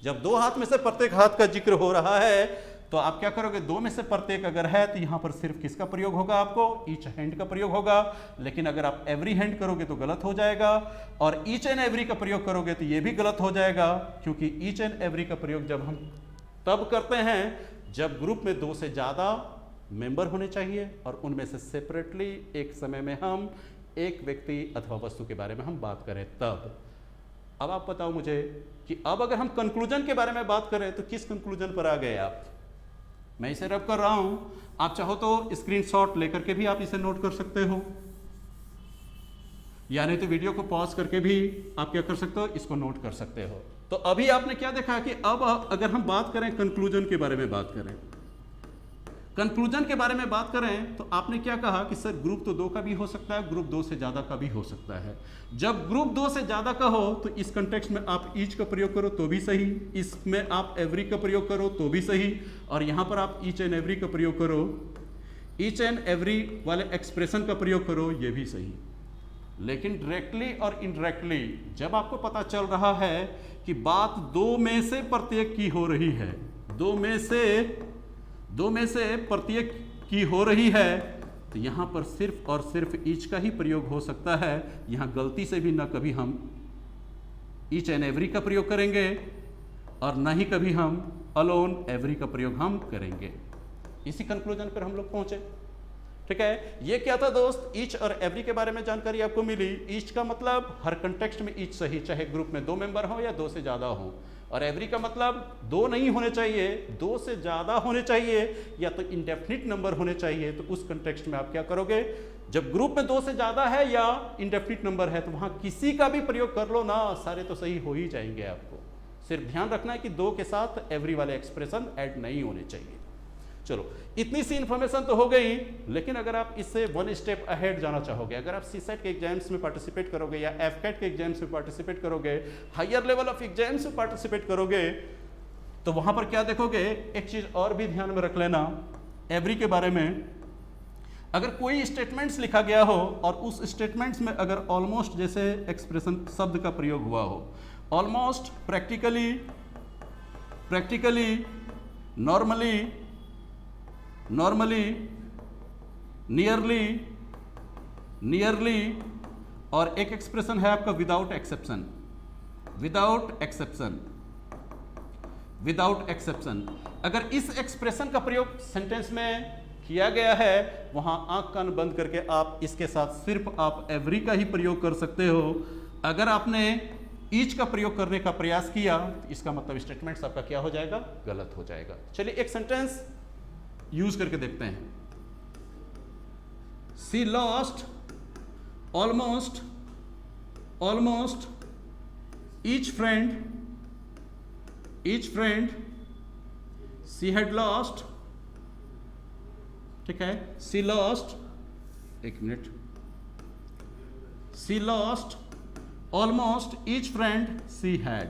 Speaker 1: जब 2 हाथ में से प्रत्येक हाथ का जिक्र हो रहा है तो आप क्या करोगे, 2 में से प्रत्येक अगर है तो यहां पर सिर्फ किसका प्रयोग होगा, आपको ईच हैंड का प्रयोग होगा। लेकिन अगर आप एवरी हैंड करोगे तो गलत हो जाएगा, और ईच एंड एवरी का प्रयोग करोगे तो यह भी गलत हो जाएगा, क्योंकि ईच एंड एवरी का प्रयोग जब हम तब करते हैं जब ग्रुप में 2 से ज्यादा मेंबर होने चाहिए और उनमें से सेपरेटली एक समय में हम एक व्यक्ति अथवा वस्तु के बारे में हम बात करें तब। अब आप बताओ मुझे कि अब अगर हम कंक्लूजन के बारे में बात करें तो किस कंक्लूजन पर आ गए आप। मैं इसे रब कर रहा हूं, आप चाहो तो स्क्रीनशॉट लेकर के भी आप इसे नोट कर सकते हो, या नहीं तो वीडियो को पॉज करके भी आप क्या कर सकते हो, इसको नोट कर सकते हो। तो अभी आपने क्या देखा कि अब अगर हम बात करें कंक्लूजन के बारे में बात करें, कंक्लूजन के बारे में बात करें तो आपने क्या कहा कि सर ग्रुप तो 2 का भी हो सकता है, ग्रुप 2 से ज्यादा का भी हो सकता है। जब ग्रुप 2 से ज्यादा का हो तो इस कंटेक्स्ट में आप ईच का प्रयोग करो तो भी सही, इसमें आप एवरी का प्रयोग करो तो भी सही, और यहां पर आप ईच एंड एवरी का प्रयोग करो, ईच एंड एवरी वाले एक्सप्रेशन का प्रयोग करो, यह भी सही। लेकिन डायरेक्टली और इनडायरेक्टली जब आपको पता चल रहा है कि बात 2 में से प्रत्येक की हो रही है, 2 में से प्रत्येक की हो रही है, तो यहां पर सिर्फ और सिर्फ ईच का ही प्रयोग हो सकता है। यहां गलती से भी ना कभी हम ईच एंड एवरी का प्रयोग करेंगे और ना ही कभी हम अलोन एवरी का प्रयोग हम करेंगे। इसी कंक्लूजन पर हम लोग पहुंचे। ठीक है, ये क्या था दोस्त, ईच और एवरी के बारे में जानकारी आपको मिली। ईच का मतलब हर कंटेक्स्ट में ईच सही, चाहे ग्रुप में 2 मेंबर हो या 2 से ज्यादा हो, और एवरी का मतलब 2 नहीं होने चाहिए, 2 से ज्यादा होने चाहिए, या तो इंडेफिनिट नंबर होने चाहिए। तो उस कंटेक्स्ट में आप क्या करोगे, जब ग्रुप में 2 से ज्यादा है या इंडेफिनिट नंबर है तो वहां किसी का भी प्रयोग कर लो ना, सारे तो सही हो ही जाएंगे। आपको सिर्फ ध्यान रखना है कि 2 के साथ एवरी वाले एक्सप्रेशन ऐड नहीं होने चाहिए। चलो, इतनी सी इंफॉर्मेशन तो हो गई, लेकिन अगर आप इससे 1 स्टेप अहेड जाना चाहोगे, अगर आप सीसेट के एग्जाम्स में पार्टिसिपेट करोगे या एफकेट के एग्जाम्स में पार्टिसिपेट करोगे, हायर लेवल ऑफ एग्जाम्स में पार्टिसिपेट करोगे, तो वहां पर क्या देखोगे, एक चीज और भी ध्यान में रख लेना एवरी के बारे में। अगर कोई स्टेटमेंट्स लिखा गया हो और उस स्टेटमेंट्स में अगर ऑलमोस्ट जैसे एक्सप्रेशन शब्द का प्रयोग हुआ हो, ऑलमोस्ट, प्रैक्टिकली, नॉर्मली, नियरली, और एक एक्सप्रेशन है आपका विदाउट एक्सेप्शन। अगर इस एक्सप्रेशन का प्रयोग सेंटेंस में किया गया है, वहां आंख कान बंद करके आप इसके साथ सिर्फ आप एवरी का ही प्रयोग कर सकते हो। अगर आपने ईच का प्रयोग करने का प्रयास किया तो इसका मतलब स्टेटमेंट्स आपका क्या हो जाएगा, गलत हो जाएगा। चलिए एक सेंटेंस यूज करके देखते हैं। सी lost almost each friend she had lost, ठीक है, she lost almost each friend she had।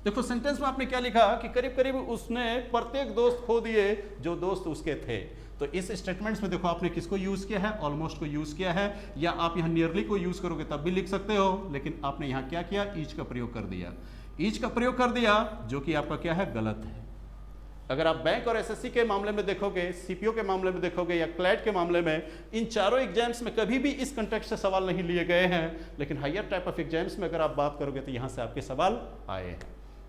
Speaker 1: देखो सेंटेंस में आपने क्या लिखा कि करीब करीब उसने प्रत्येक दोस्त खो दिए जो दोस्त उसके थे। तो इस स्टेटमेंट्स में देखो आपने किसको यूज किया है, ऑलमोस्ट को यूज किया है, या आप यहाँ नियरली को यूज करोगे तब भी लिख सकते हो, लेकिन आपने यहाँ क्या किया, ईच का प्रयोग कर दिया। ईच का प्रयोग कर दिया जो कि आपका क्या है, गलत है। अगर आप बैंक और एसएससी के मामले में देखोगे, सीपीओ के मामले में देखोगे, या क्लैट के मामले में, इन चारों एग्जाम्स में कभी भी इस कंटेक्स्ट से सवाल नहीं लिए गए हैं, लेकिन हायर टाइप ऑफ एग्जाम्स में अगर आप बात करोगे तो यहाँ से आपके सवाल आए हैं।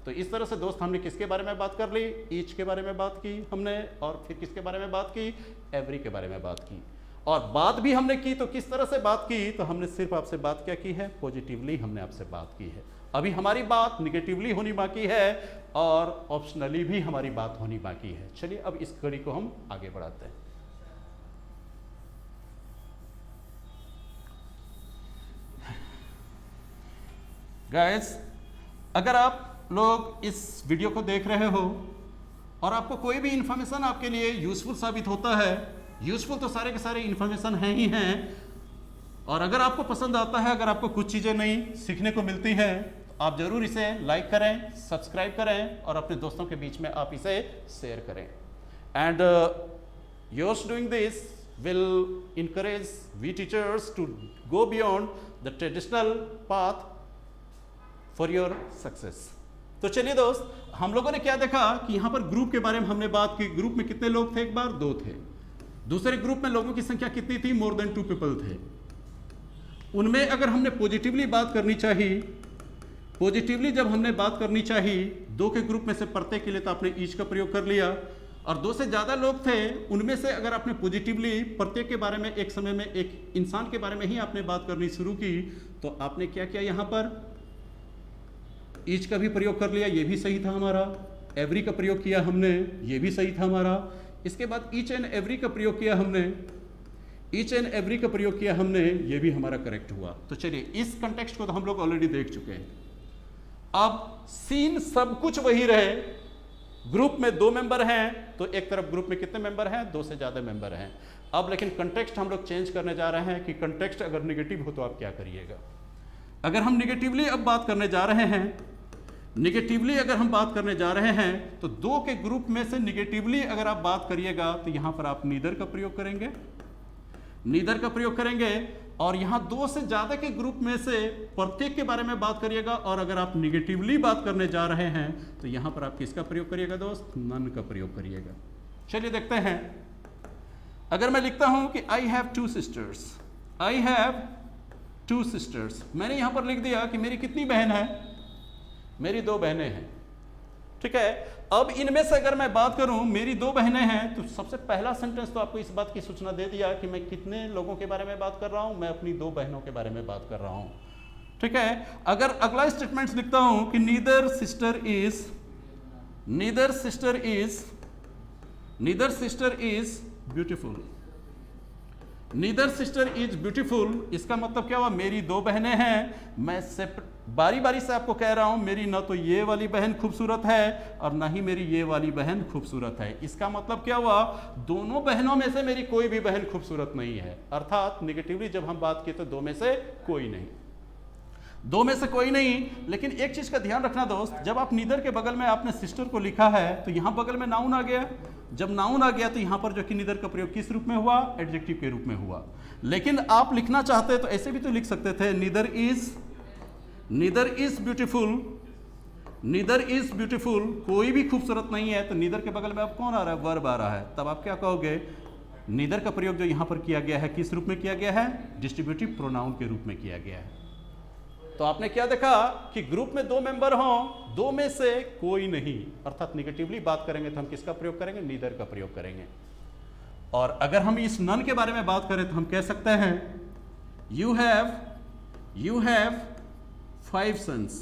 Speaker 1: तो इस तरह से दोस्त हमने किसके बारे में बात कर ली, ईच के बारे में बात की हमने, और फिर किसके बारे में बात की, एवरी के बारे में बात की। और बात भी हमने की तो किस तरह से बात की, तो हमने सिर्फ आपसे बात क्या की है, पॉजिटिवली हमने आपसे बात की है। अभी हमारी बात निगेटिवली होनी बाकी है और ऑप्शनली भी हमारी बात होनी बाकी है। चलिए अब इस कड़ी को हम आगे बढ़ाते हैं। गाइस, अगर आप लोग इस वीडियो को देख रहे हो और आपको कोई भी इंफॉर्मेशन आपके लिए यूजफुल साबित होता है, यूजफुल तो सारे के सारे इंफॉर्मेशन हैं ही हैं, और अगर आपको पसंद आता है, अगर आपको कुछ चीज़ें नई सीखने को मिलती हैं, तो आप जरूर इसे लाइक करें, सब्सक्राइब करें और अपने दोस्तों के बीच में आप इसे शेयर करें। And yours doing this will encourage we teachers to go beyond the traditional path for your success। तो चलिए दोस्त, हम लोगों ने क्या देखा कि यहाँ पर ग्रुप के बारे में हमने बात की। ग्रुप में कितने लोग थे, एक बार 2 थे। दूसरे ग्रुप में लोगों की संख्या कितनी थी, मोर देन 2 पीपल थे। उनमें अगर हमने पॉजिटिवली बात करनी चाहिए, पॉजिटिवली जब हमने बात करनी चाहिए, 2 के ग्रुप में से प्रत्येक के लिए तो आपने ईच का प्रयोग कर लिया, और 2 से ज़्यादा लोग थे, उनमें से अगर आपने पॉजिटिवली प्रत्येक के बारे में एक समय में एक इंसान के बारे में ही आपने बात करनी शुरू की, तो आपने क्या किया, यहाँ पर ईच का भी प्रयोग कर लिया, ये भी सही था हमारा। एवरी का प्रयोग किया हमने, ये भी सही था हमारा। इसके बाद ईच एंड एवरी का प्रयोग किया हमने, ईच एंड एवरी का प्रयोग किया हमने, ये भी हमारा करेक्ट हुआ। तो चलिए इस कंटेक्स्ट को तो हम लोग ऑलरेडी देख चुके हैं। अब सीन सब कुछ वही रहे। ग्रुप में 2 मेंबर हैं, तो एक तरफ ग्रुप में कितने मेंबर हैं, 2 से ज़्यादा मेंबर हैं। अब लेकिन कंटेक्स्ट हम लोग चेंज करने जा रहे हैं कि कंटेक्स्ट अगर निगेटिव हो तो आप क्या करिएगा। अगर हम निगेटिवली अब बात करने जा रहे हैं, निगेटिवली अगर हम बात करने जा रहे हैं, तो 2 के ग्रुप में से निगेटिवली अगर आप बात करिएगा तो यहां पर आप नीदर का प्रयोग करेंगे, नीदर का प्रयोग करेंगे। और यहां 2 से ज्यादा के ग्रुप में से प्रत्येक के बारे में बात करिएगा, और अगर आप निगेटिवली बात करने जा रहे हैं तो यहां पर आप किसका प्रयोग करिएगा दोस्त, नन का प्रयोग करिएगा। चलिए देखते हैं। अगर मैं लिखता हूं कि I have 2 sisters, I have 2 sisters, मैंने यहां पर लिख दिया कि मेरी कितनी बहन है, मेरी 2 बहनें हैं। ठीक है, अब इनमें से अगर मैं बात करूं, मेरी 2 बहनें हैं, तो सबसे पहला सेंटेंस तो आपको इस बात की सूचना दे दिया कि मैं कितने लोगों के बारे में बात कर रहा हूं, मैं अपनी 2 बहनों के बारे में बात कर रहा हूं। ठीक है, अगर अगला स्टेटमेंट लिखता हूं कि neither sister is beautiful, neither sister is beautiful, इसका मतलब क्या हुआ, मेरी 2 बहनें हैं। मैं बारी बारी से आपको कह रहा हूं, मेरी ना तो ये वाली बहन खूबसूरत है और ना ही मेरी ये वाली बहन खूबसूरत है। इसका मतलब क्या हुआ, दोनों बहनों में से मेरी कोई भी बहन खूबसूरत नहीं है। अर्थात निगेटिवली जब हम बात की तो 2 में से कोई नहीं। दो में से कोई नहीं। लेकिन एक चीज का ध्यान रखना दोस्त, जब आप नीदर के बगल में आपने सिस्टर को लिखा है तो यहां बगल में नाउन आ गया। जब नाउन आ गया तो यहां पर जो कि नीदर का प्रयोग किस रूप में हुआ? एडजेक्टिव के रूप में हुआ। लेकिन आप लिखना चाहते तो ऐसे भी तो लिख सकते थे, neither is beautiful, neither is beautiful कोई भी खूबसूरत नहीं है, तो नीदर के बगल में अब कौन आ रहा है? वर्ब आ रहा है। तब आप क्या कहोगे? नीदर का प्रयोग जो यहां पर किया गया है किस रूप में किया गया है? डिस्ट्रीब्यूटिव प्रोनाउन के रूप में किया गया है। तो आपने क्या देखा कि ग्रुप में दो मेंबर हों, दो में से कोई नहीं, अर्थात निगेटिवली बात करेंगे तो हम किसका प्रयोग करेंगे? नीदर का प्रयोग करेंगे। और अगर हम इस नन के बारे में बात करें तो हम कह सकते हैं you have 5 sons,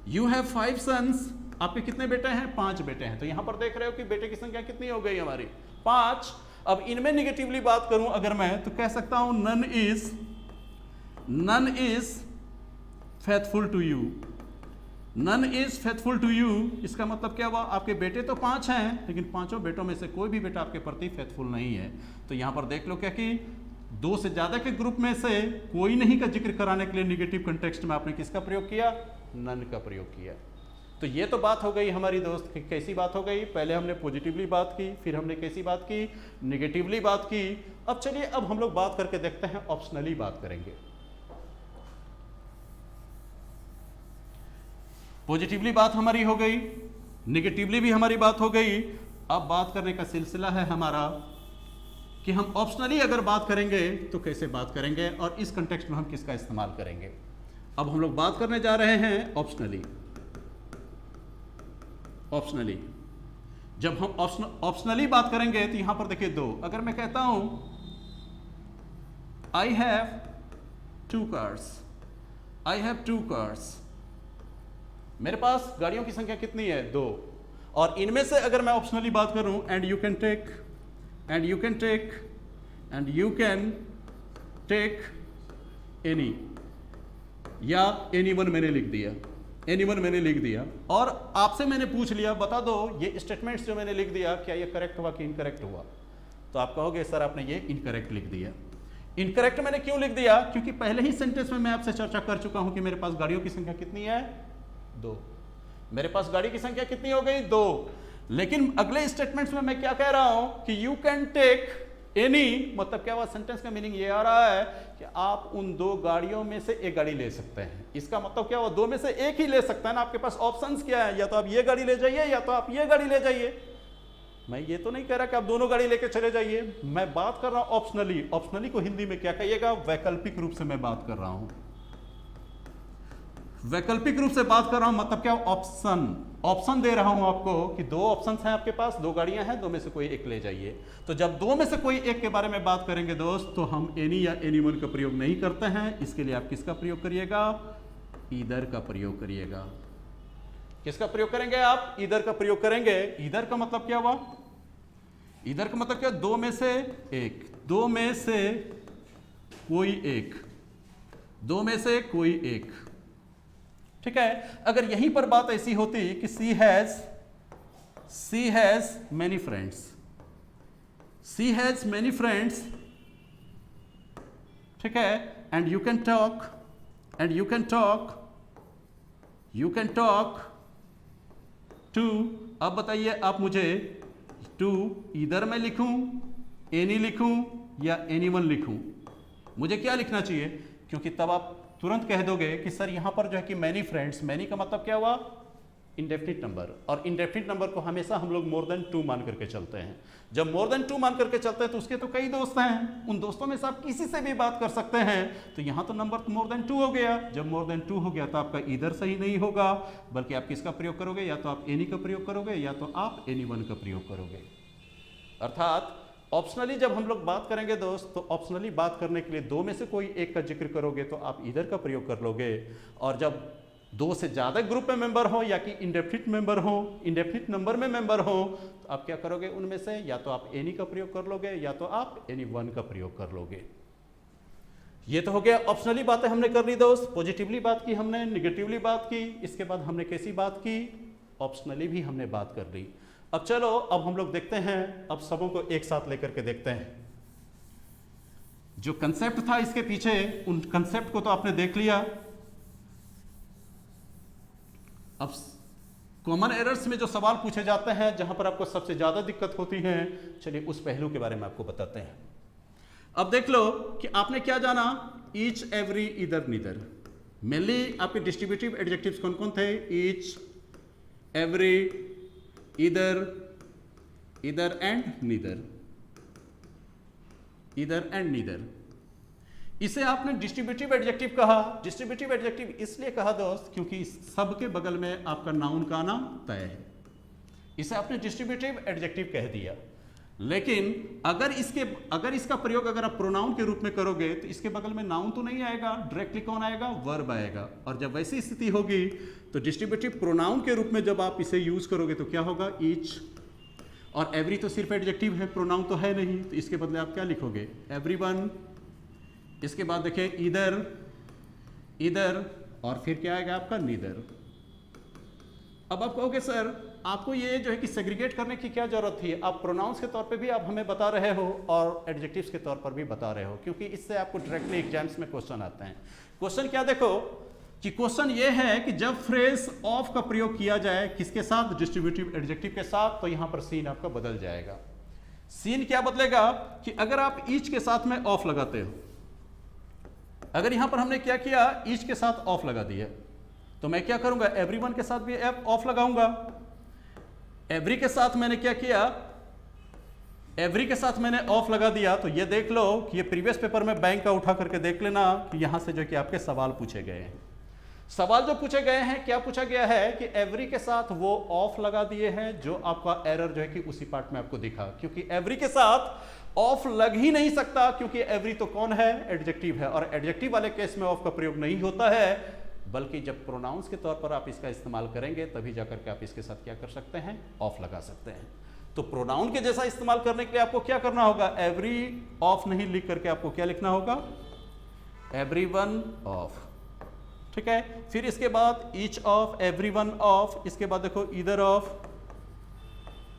Speaker 1: you have 5 sons। आपके कितने बेटे हैं? 5 बेटे हैं। तो यहां पर देख रहे हो कि बेटे की संख्या कितनी हो गई हमारी? 5। अब इनमें निगेटिवली बात करूं अगर मैं, तो कह सकता हूं none is faithful to you, none is faithful to you. इसका मतलब क्या हुआ? आपके बेटे तो 5 हैं, लेकिन 5 बेटों में से कोई भी बेटा आपके प्रति फेथफुल नहीं है। तो यहां पर देख लो क्या कि 2 से ज्यादा के ग्रुप में से कोई नहीं का जिक्र कराने के लिए निगेटिव कंटेक्स्ट में आपने किसका प्रयोग किया? नन का प्रयोग किया। तो ये तो बात हो गई हमारी दोस्त, कैसी बात हो गई? पहले हमने पॉजिटिवली बात की, फिर हमने कैसी बात की? निगेटिवली बात की। अब चलिए अब हम लोग बात करके देखते हैं, ऑप्शनली बात करेंगे। पॉजिटिवली बात हमारी हो गई, निगेटिवली भी हमारी बात हो गई। अब बात करने का सिलसिला है हमारा कि हम ऑप्शनली अगर बात करेंगे तो कैसे बात करेंगे और इस कंटेक्स्ट में हम किसका इस्तेमाल करेंगे। अब हम लोग बात करने जा रहे हैं ऑप्शनली। जब हम ऑप्शनली बात करेंगे तो यहां पर देखिए 2। अगर मैं कहता हूं आई हैव 2 cars, मेरे पास गाड़ियों की संख्या कितनी है? 2। और इनमें से अगर मैं ऑप्शनली बात करूं and you can take any, या एनीवन मैंने लिख दिया, और आपसे मैंने पूछ लिया बता दो ये स्टेटमेंट्स जो मैंने लिख दिया क्या ये करेक्ट हुआ कि इनकरेक्ट हुआ? तो आप कहोगे सर आपने ये इनकरेक्ट लिख दिया। इनकरेक्ट मैंने क्यों लिख दिया? क्योंकि पहले ही सेंटेंस में मैं आपसे चर्चा कर चुका हूं कि मेरे पास गाड़ियों की संख्या कितनी है? 2। मेरे पास गाड़ी की संख्या कितनी हो गई? 2। लेकिन अगले स्टेटमेंट्स में मैं क्या कह रहा हूं कि यू कैन टेक एनी, मतलब क्या हुआ? सेंटेंस का मीनिंग ये आ रहा है कि आप उन 2 गाड़ियों में से एक गाड़ी ले सकते हैं। इसका मतलब क्या हुआ? 2 में से एक ही ले सकता है ना। आपके पास ऑप्शंस क्या है? या तो आप ये गाड़ी ले जाइए या तो आप ये गाड़ी ले जाइए। मैं ये तो नहीं कह रहा कि आप दोनों गाड़ी लेके चले जाइए, मैं बात कर रहा हूं ऑप्शनली। ऑप्शनली को हिंदी में क्या कहिएगा? वैकल्पिक रूप से मैं बात कर रहा हूं। वैकल्पिक रूप से बात कर रहा हूं मतलब क्या? ऑप्शन दे रहा हूं आपको कि 2 ऑप्शंस हैं आपके पास, 2 गाड़ियां हैं, 2 में से कोई एक ले जाइए। तो जब 2 में से कोई एक के बारे में बात करेंगे दोस्त, तो हम एनी या एनीवन का प्रयोग नहीं करते हैं। इसके लिए आप किसका प्रयोग करिएगा? ईदर का प्रयोग करिएगा। किसका प्रयोग करेंगे आप? ईदर का प्रयोग करेंगे। ईदर का मतलब क्या हुआ? ईदर का मतलब क्या? 2 में से एक, 2 में से कोई एक, 2 में से कोई एक। ठीक है। अगर यहीं पर बात ऐसी होती कि सी हैज मैनी फ्रेंड्स, ठीक है, and you can talk to. अब बताइए आप मुझे टू इधर मैं लिखूं, एनी लिखूं या एनीवन लिखूं? मुझे क्या लिखना चाहिए? क्योंकि तब आप तुरंत कह दोगे कि सर यहां पर जो है कि मैनी फ्रेंड्स, मैनी का मतलब क्या हुआ? Indefinite number. और इंडेफिनिट नंबर को हमेशा हम लोग मोर देन 2 मान करके चलते हैं। जब मोर देन 2 मान करके चलते हैं तो उसके तो कई दोस्त हैं, उन दोस्तों में से आप किसी से भी बात कर सकते हैं। तो यहां तो नंबर मोर देन 2 हो गया। जब मोर देन 2 हो गया तो आपका इधर सही नहीं होगा, बल्कि आप किसका प्रयोग करोगे? या तो आप एनी का प्रयोग करोगे या तो आप एनीवन का प्रयोग करोगे। अर्थात ऑप्शनली जब हम लोग बात करेंगे दोस्त, तो ऑप्शनली बात करने के लिए 2 में से कोई एक का जिक्र करोगे तो आप इधर का प्रयोग कर लोगे। और जब 2 से ज़्यादा ग्रुप में मेंबर हो या कि इंडेफिनिट मेंबर हो, इंडेफिनिट नंबर में मेंबर हो, तो आप क्या करोगे? उनमें से या तो आप एनी का प्रयोग कर लोगे या तो आप एनीवन का प्रयोग कर लोगे। ये तो हो गया ऑप्शनली बातें हमने कर ली दोस्त। पॉजिटिवली बात की हमने, निगेटिवली बात की, इसके बाद हमने कैसी बात की? ऑप्शनली भी हमने बात कर ली। अब चलो अब हम लोग देखते हैं, अब सबों को एक साथ लेकर के देखते हैं। जो कंसेप्ट था इसके पीछे, उन कंसेप्ट को तो आपने देख लिया। अब कॉमन एरर्स में जो सवाल पूछे जाते हैं जहां पर आपको सबसे ज़्यादा दिक्कत होती है, चलिए उस पहलू के बारे में आपको बताते हैं। अब देख लो कि आपने क्या जाना, ईच, एवरी, इधर, नीदर। मेनली आपके डिस्ट्रीब्यूटिव एडजेक्टिव्स कौन कौन थे? ईच, एवरी, इधर, इधर एंड नीदर, इधर एंड नीदर। इसे आपने डिस्ट्रीब्यूटिव एडजेक्टिव कहा। डिस्ट्रीब्यूटिव एडजेक्टिव इसलिए कहा दोस्त क्योंकि सबके बगल में आपका नाउन का आना तय है, इसे आपने डिस्ट्रीब्यूटिव एडजेक्टिव कह दिया। लेकिन अगर इसका प्रयोग अगर आप प्रोनाउन के रूप में करोगे तो इसके बगल में नाउन तो नहीं आएगा, डायरेक्टली कौन आएगा? वर्ब आएगा। और जब वैसी स्थिति होगी तो डिस्ट्रीब्यूटिव प्रोनाउन के रूप में जब आप इसे यूज करोगे तो क्या होगा? ईच। और एवरी तो सिर्फ एडजेक्टिव है, प्रोनाउन तो है नहीं, तो इसके बदले आप क्या लिखोगे? एवरीवन। इसके बाद देखिए इधर, इधर, और फिर क्या आएगा आपका? नीदर। अब आप कहोगे सर आपको ये जो है कि सेग्रीगेट करने की क्या जरूरत थी? आप प्रोनाउंस के तौर पे भी आप हमें बता रहे हो और एडजेक्टिव्स के तौर पर भी बता रहे हो, क्योंकि इससे आपको डायरेक्टली एग्जाम्स में क्वेश्चन आते हैं। क्वेश्चन क्या देखो कि क्वेश्चन ये है कि जब फ्रेज ऑफ का प्रयोग किया जाए किसके साथ? डिस्ट्रीब्यूटिव एडजेक्टिव के साथ, तो यहां पर सीन आपका बदल जाएगा। सीन क्या बदलेगा कि अगर आप ईच के साथ में ऑफ लगाते हो, अगर यहां पर हमने क्या किया, ईच के साथ ऑफ लगा दिया, तो मैं क्या करूंगा? एवरीवन के साथ भी ऑफ लगाऊंगा। एवरी के साथ मैंने क्या किया? एवरी के साथ मैंने ऑफ लगा दिया। तो ये देख लो कि ये प्रीवियस पेपर में बैंक का उठा करके देख लेना कि यहां से जो कि आपके सवाल पूछे गए हैं। सवाल जो पूछे गए हैं, क्या पूछा गया है कि एवरी के साथ वो ऑफ लगा दिए हैं, जो आपका एरर जो है कि उसी पार्ट में आपको दिखा, क्योंकि एवरी के साथ ऑफ लग ही नहीं सकता, क्योंकि एवरी तो कौन है? एडजेक्टिव है, और एडजेक्टिव वाले केस में ऑफ का प्रयोग नहीं होता है, बल्कि जब प्रोनाउंस के तौर पर आप इसका इस्तेमाल करेंगे तभी जाकर के आप इसके साथ क्या कर सकते हैं? ऑफ लगा सकते हैं। तो प्रोनाउन के जैसा इस्तेमाल करने के लिए आपको क्या करना होगा? एवरी ऑफ नहीं लिख करके आपको क्या लिखना होगा? Everyone of. ठीक है, फिर इसके बाद ईच ऑफ, एवरीवन ऑफ, इसके बाद देखो इधर ऑफ,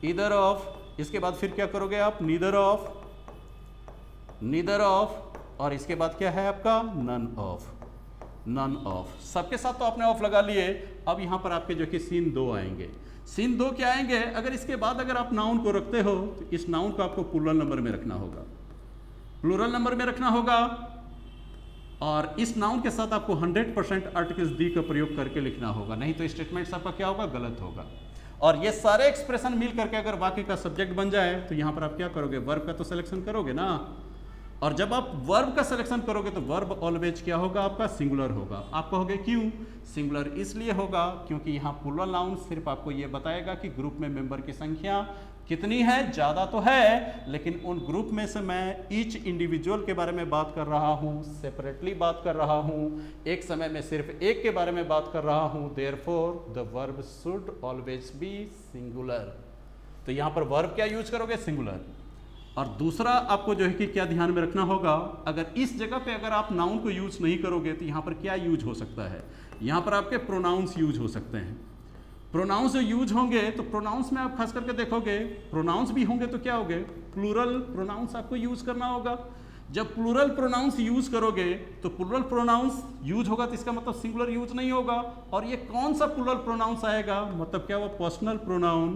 Speaker 1: इधर ऑफ, इसके बाद फिर क्या करोगे आप? नीदर ऑफ, नीदर ऑफ, और इसके बाद क्या है आपका? None of, none of. सबके साथ तो आपने ऑफ लगा लिए। अब यहां पर आपके जो कि सीन 2 आएंगे। सीन 2 क्या आएंगे? अगर इसके बाद अगर आप नाउन को रखते हो तो इस नाउन को आपको प्लूरल नंबर में रखना होगा, प्लूरल नंबर में रखना होगा, और इस नाउन के साथ आपको 100% आर्टिकल्स दी का प्रयोग करके लिखना होगा, नहीं तो स्टेटमेंट्स आपका क्या होगा? गलत होगा। और ये सारे एक्सप्रेशन मिल करके अगर वाक्य का सब्जेक्ट बन जाए तो यहां पर आप क्या करोगे? वर्ब का तो सिलेक्शन करोगे ना, और जब आप वर्ब का सिलेक्शन करोगे तो वर्ब ऑलवेज क्या होगा? आपका सिंगुलर होगा। आप कहोगे क्यों सिंगुलर? इसलिए होगा क्योंकि यहाँ प्लूरल नाउन सिर्फ आपको ये बताएगा कि ग्रुप में मेंबर की संख्या कितनी है, ज़्यादा तो है, लेकिन उन ग्रुप में से मैं ईच इंडिविजुअल के बारे में बात कर रहा हूँ, सेपरेटली बात कर रहा हूँ, एक समय में सिर्फ एक के बारे में बात कर रहा हूँ। Therefore the verb should always be singular. तो यहाँ पर वर्ब क्या यूज करोगे? सिंगुलर। और दूसरा आपको जो है कि क्या ध्यान में रखना होगा, अगर इस जगह पे अगर आप नाउन को यूज नहीं करोगे तो यहाँ पर क्या यूज हो सकता है? यहाँ पर आपके प्रोनाउंस यूज हो सकते हैं। प्रोनाउंस जो यूज होंगे तो प्रोनाउंस में आप खास करके देखोगे, प्रोनाउंस भी होंगे तो क्या होंगे? प्लूरल प्रोनाउंस आपको यूज करना होगा। जब प्लूरल प्रोनाउंस यूज करोगे तो प्लूरल प्रोनाउंस यूज होगा तो इसका मतलब सिंगुलर यूज नहीं होगा। और ये कौन सा प्लूरल प्रोनाउंस आएगा? मतलब क्या? वो पर्सनल प्रोनाउन।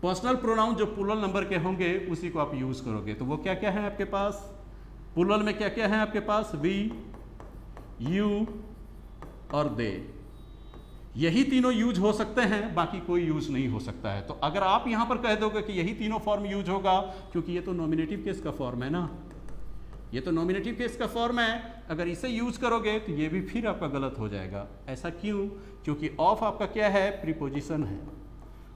Speaker 1: पर्सनल प्रोनाउन जो प्लूरल नंबर के होंगे उसी को आप यूज करोगे। तो वो क्या क्या है आपके पास? प्लूरल में क्या क्या है आपके पास? वी, यू और दे। यही तीनों यूज हो सकते हैं, बाकी कोई यूज नहीं हो सकता है। तो अगर आप यहां पर कह दोगे कि यही तीनों फॉर्म यूज होगा, क्योंकि ये तो नॉमिनेटिव केस का फॉर्म है ना, ये तो नॉमिनेटिव केस का फॉर्म है, अगर इसे यूज करोगे तो ये भी फिर आपका गलत हो जाएगा। ऐसा क्यों? क्योंकि ऑफ आपका क्या है? प्रीपोजिशन है।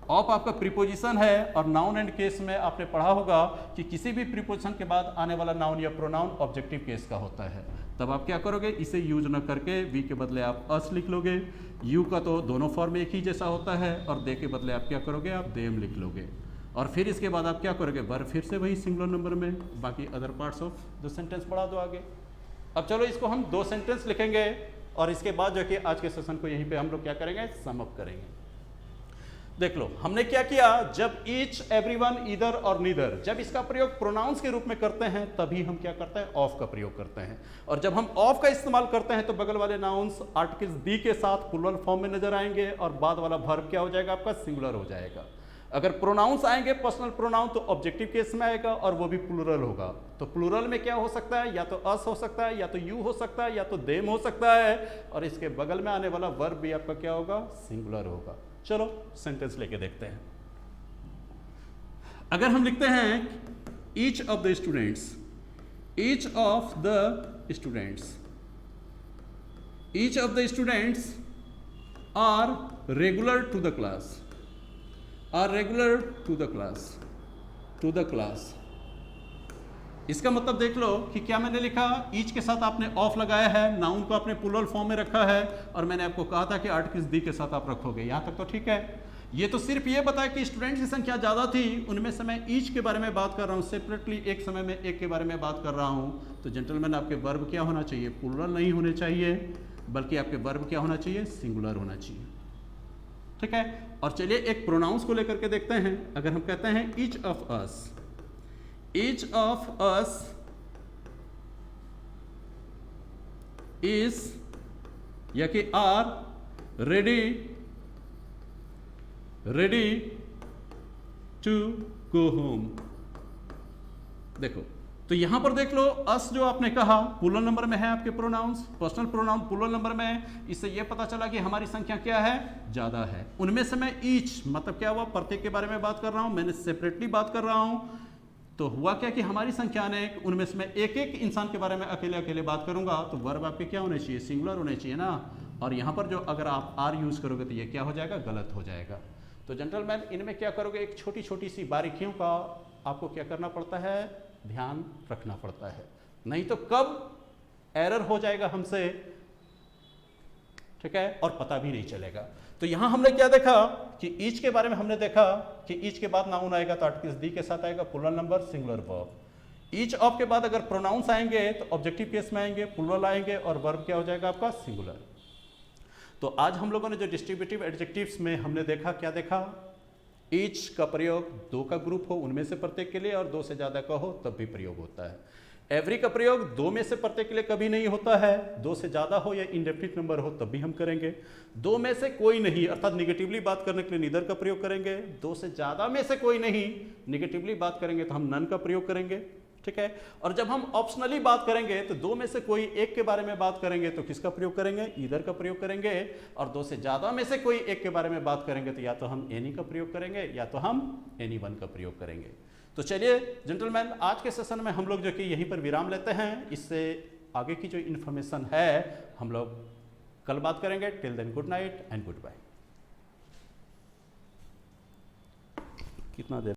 Speaker 1: ऑफ आपका प्रीपोजिशन है, और नाउन एंड केस में आपने पढ़ा होगा कि किसी भी प्रीपोजिशन के बाद आने वाला नाउन या प्रोनाउन ऑब्जेक्टिव केस का होता है। तब आप क्या करोगे? इसे यूज न करके वी के बदले आप अस लिख लोगे। यू का तो दोनों फॉर्म एक ही जैसा होता है, और दे के बदले आप क्या करोगे? आप देम लिख लोगे। और फिर इसके बाद आप क्या करोगे? वर्ब फिर से वही सिंगुलर नंबर में, बाकी other parts of the sentence बढ़ा दो आगे। अब चलो इसको हम 2 सेंटेंस लिखेंगे, और इसके बाद जो कि आज के सेशन को यहीं पे हम लोग क्या करेंगे? सम अप करेंगे। देख लो हमने क्या किया, जब ईच, एवरीवन, ईदर और नीदर, जब इसका प्रयोग प्रोनाउंस के रूप में करते हैं तभी हम क्या करते हैं, ऑफ का प्रयोग करते हैं। और जब हम ऑफ का इस्तेमाल करते हैं तो बगल वाले नाउन्स आर्टिकल्स दी के साथ प्लूरल फॉर्म में नजर आएंगे और बाद वाला वर्ब क्या हो जाएगा आपका, सिंगुलर हो जाएगा। अगर प्रोनाउंस आएंगे पर्सनल प्रोनाउन तो ऑब्जेक्टिव केस में आएगा और वो भी प्लूरल होगा। तो प्लूरल में क्या हो सकता है, या तो अस हो सकता है, या तो यू हो सकता है, या तो देम हो सकता है, और इसके बगल में आने वाला वर्ब भी आपका क्या होगा, सिंगुलर होगा। चलो सेंटेंस लेके देखते हैं। अगर हम लिखते हैं each of the students, each of the students, each of the students are regular to the class, are regular to the class, to the class. इसका मतलब देख लो कि क्या मैंने लिखा, ईच के साथ आपने ऑफ लगाया है, नाउन को आपने प्लूरल फॉर्म में रखा है, और मैंने आपको कहा था कि आर्टिकल्स दी के साथ आप रखोगे। यहां तक तो ठीक है। ये तो सिर्फ ये बताया कि स्टूडेंट्स की संख्या ज़्यादा थी, उनमें से मैं ईच के बारे में बात कर रहा हूँ, सेपरेटली एक समय में एक के बारे में बात कर रहा हूँ। तो जेंटलमैन आपके वर्ब क्या होना चाहिए, प्लूरल नहीं होने चाहिए, बल्कि आपके वर्ब क्या होना चाहिए, सिंगुलर होना चाहिए। ठीक है। और चलिए एक प्रोनाउंस को लेकर के देखते हैं। अगर हम कहते हैं each of us, each of us is या कि are ready to go home। देखो तो यहां पर देख लो, अस जो आपने कहा प्लूरल नंबर में है, आपके pronouns personal pronoun plural number में है। इससे यह पता चला कि हमारी संख्या क्या है, ज्यादा है। उनमें से मैं ईच मतलब क्या हुआ, प्रत्येक के बारे में बात कर रहा हूं, मैंने सेपरेटली बात कर रहा हूं। तो हुआ क्या कि हमारी संख्या अनेक, उनमें से मैं एक एक इंसान के बारे में अकेले अकेले बात करूंगा, तो वर्ब आपके क्या होने चाहिए, सिंगुलर होने चाहिए ना। और यहाँ पर जो अगर आप आर यूज करोगे तो ये क्या हो जाएगा, गलत हो जाएगा। तो जेंटलमैन इनमें क्या करोगे, एक छोटी छोटी सी बारीकियों का आपको क्या करना पड़ता है, ध्यान रखना पड़ता है, नहीं तो कब एरर हो जाएगा हमसे, ठीक है, और पता भी नहीं चलेगा। तो यहां हमने क्या देखा कि ईच के बारे में हमने देखा कि ईच के बाद नाउन आएगा तो आर्टिकल्स दी के साथ आएगा, plural number, singular verb. Each of के बाद अगर प्रोनाउंस आएंगे तो ऑब्जेक्टिव केस में आएंगे, प्लूरल आएंगे, और वर्ब क्या हो जाएगा आपका, सिंगुलर। तो आज हम लोगों ने जो डिस्ट्रीब्यूटिव एडजेक्टिव्स में हमने देखा, क्या देखा, ईच का प्रयोग दो का ग्रुप हो उनमें से प्रत्येक के लिए, और दो से ज्यादा का हो तब भी प्रयोग होता है। एवरी का प्रयोग दो में से प्रत्येक के लिए कभी नहीं होता है, दो से ज्यादा हो या इंडेफिनिट नंबर हो तब भी हम करेंगे। दो में से कोई नहीं अर्थात निगेटिवली बात करने के लिए नीदर का प्रयोग करेंगे। दो से ज्यादा में से कोई नहीं, निगेटिवली बात करेंगे तो हम नन का प्रयोग करेंगे, ठीक है। और जब हम ऑप्शनली बात करेंगे तो दो में से कोई एक के बारे में बात करेंगे तो किसका प्रयोग करेंगे, ईदर का प्रयोग करेंगे। और दो से ज्यादा में से कोई एक के बारे में बात करेंगे तो या तो हम एनी का प्रयोग करेंगे या तो हम एनी वन का प्रयोग करेंगे। तो चलिए जेंटलमैन आज के सेशन में हम लोग जो कि यहीं पर विराम लेते हैं, इससे आगे की जो इन्फॉर्मेशन है हम लोग कल बात करेंगे। Till then good night and goodbye. कितना देर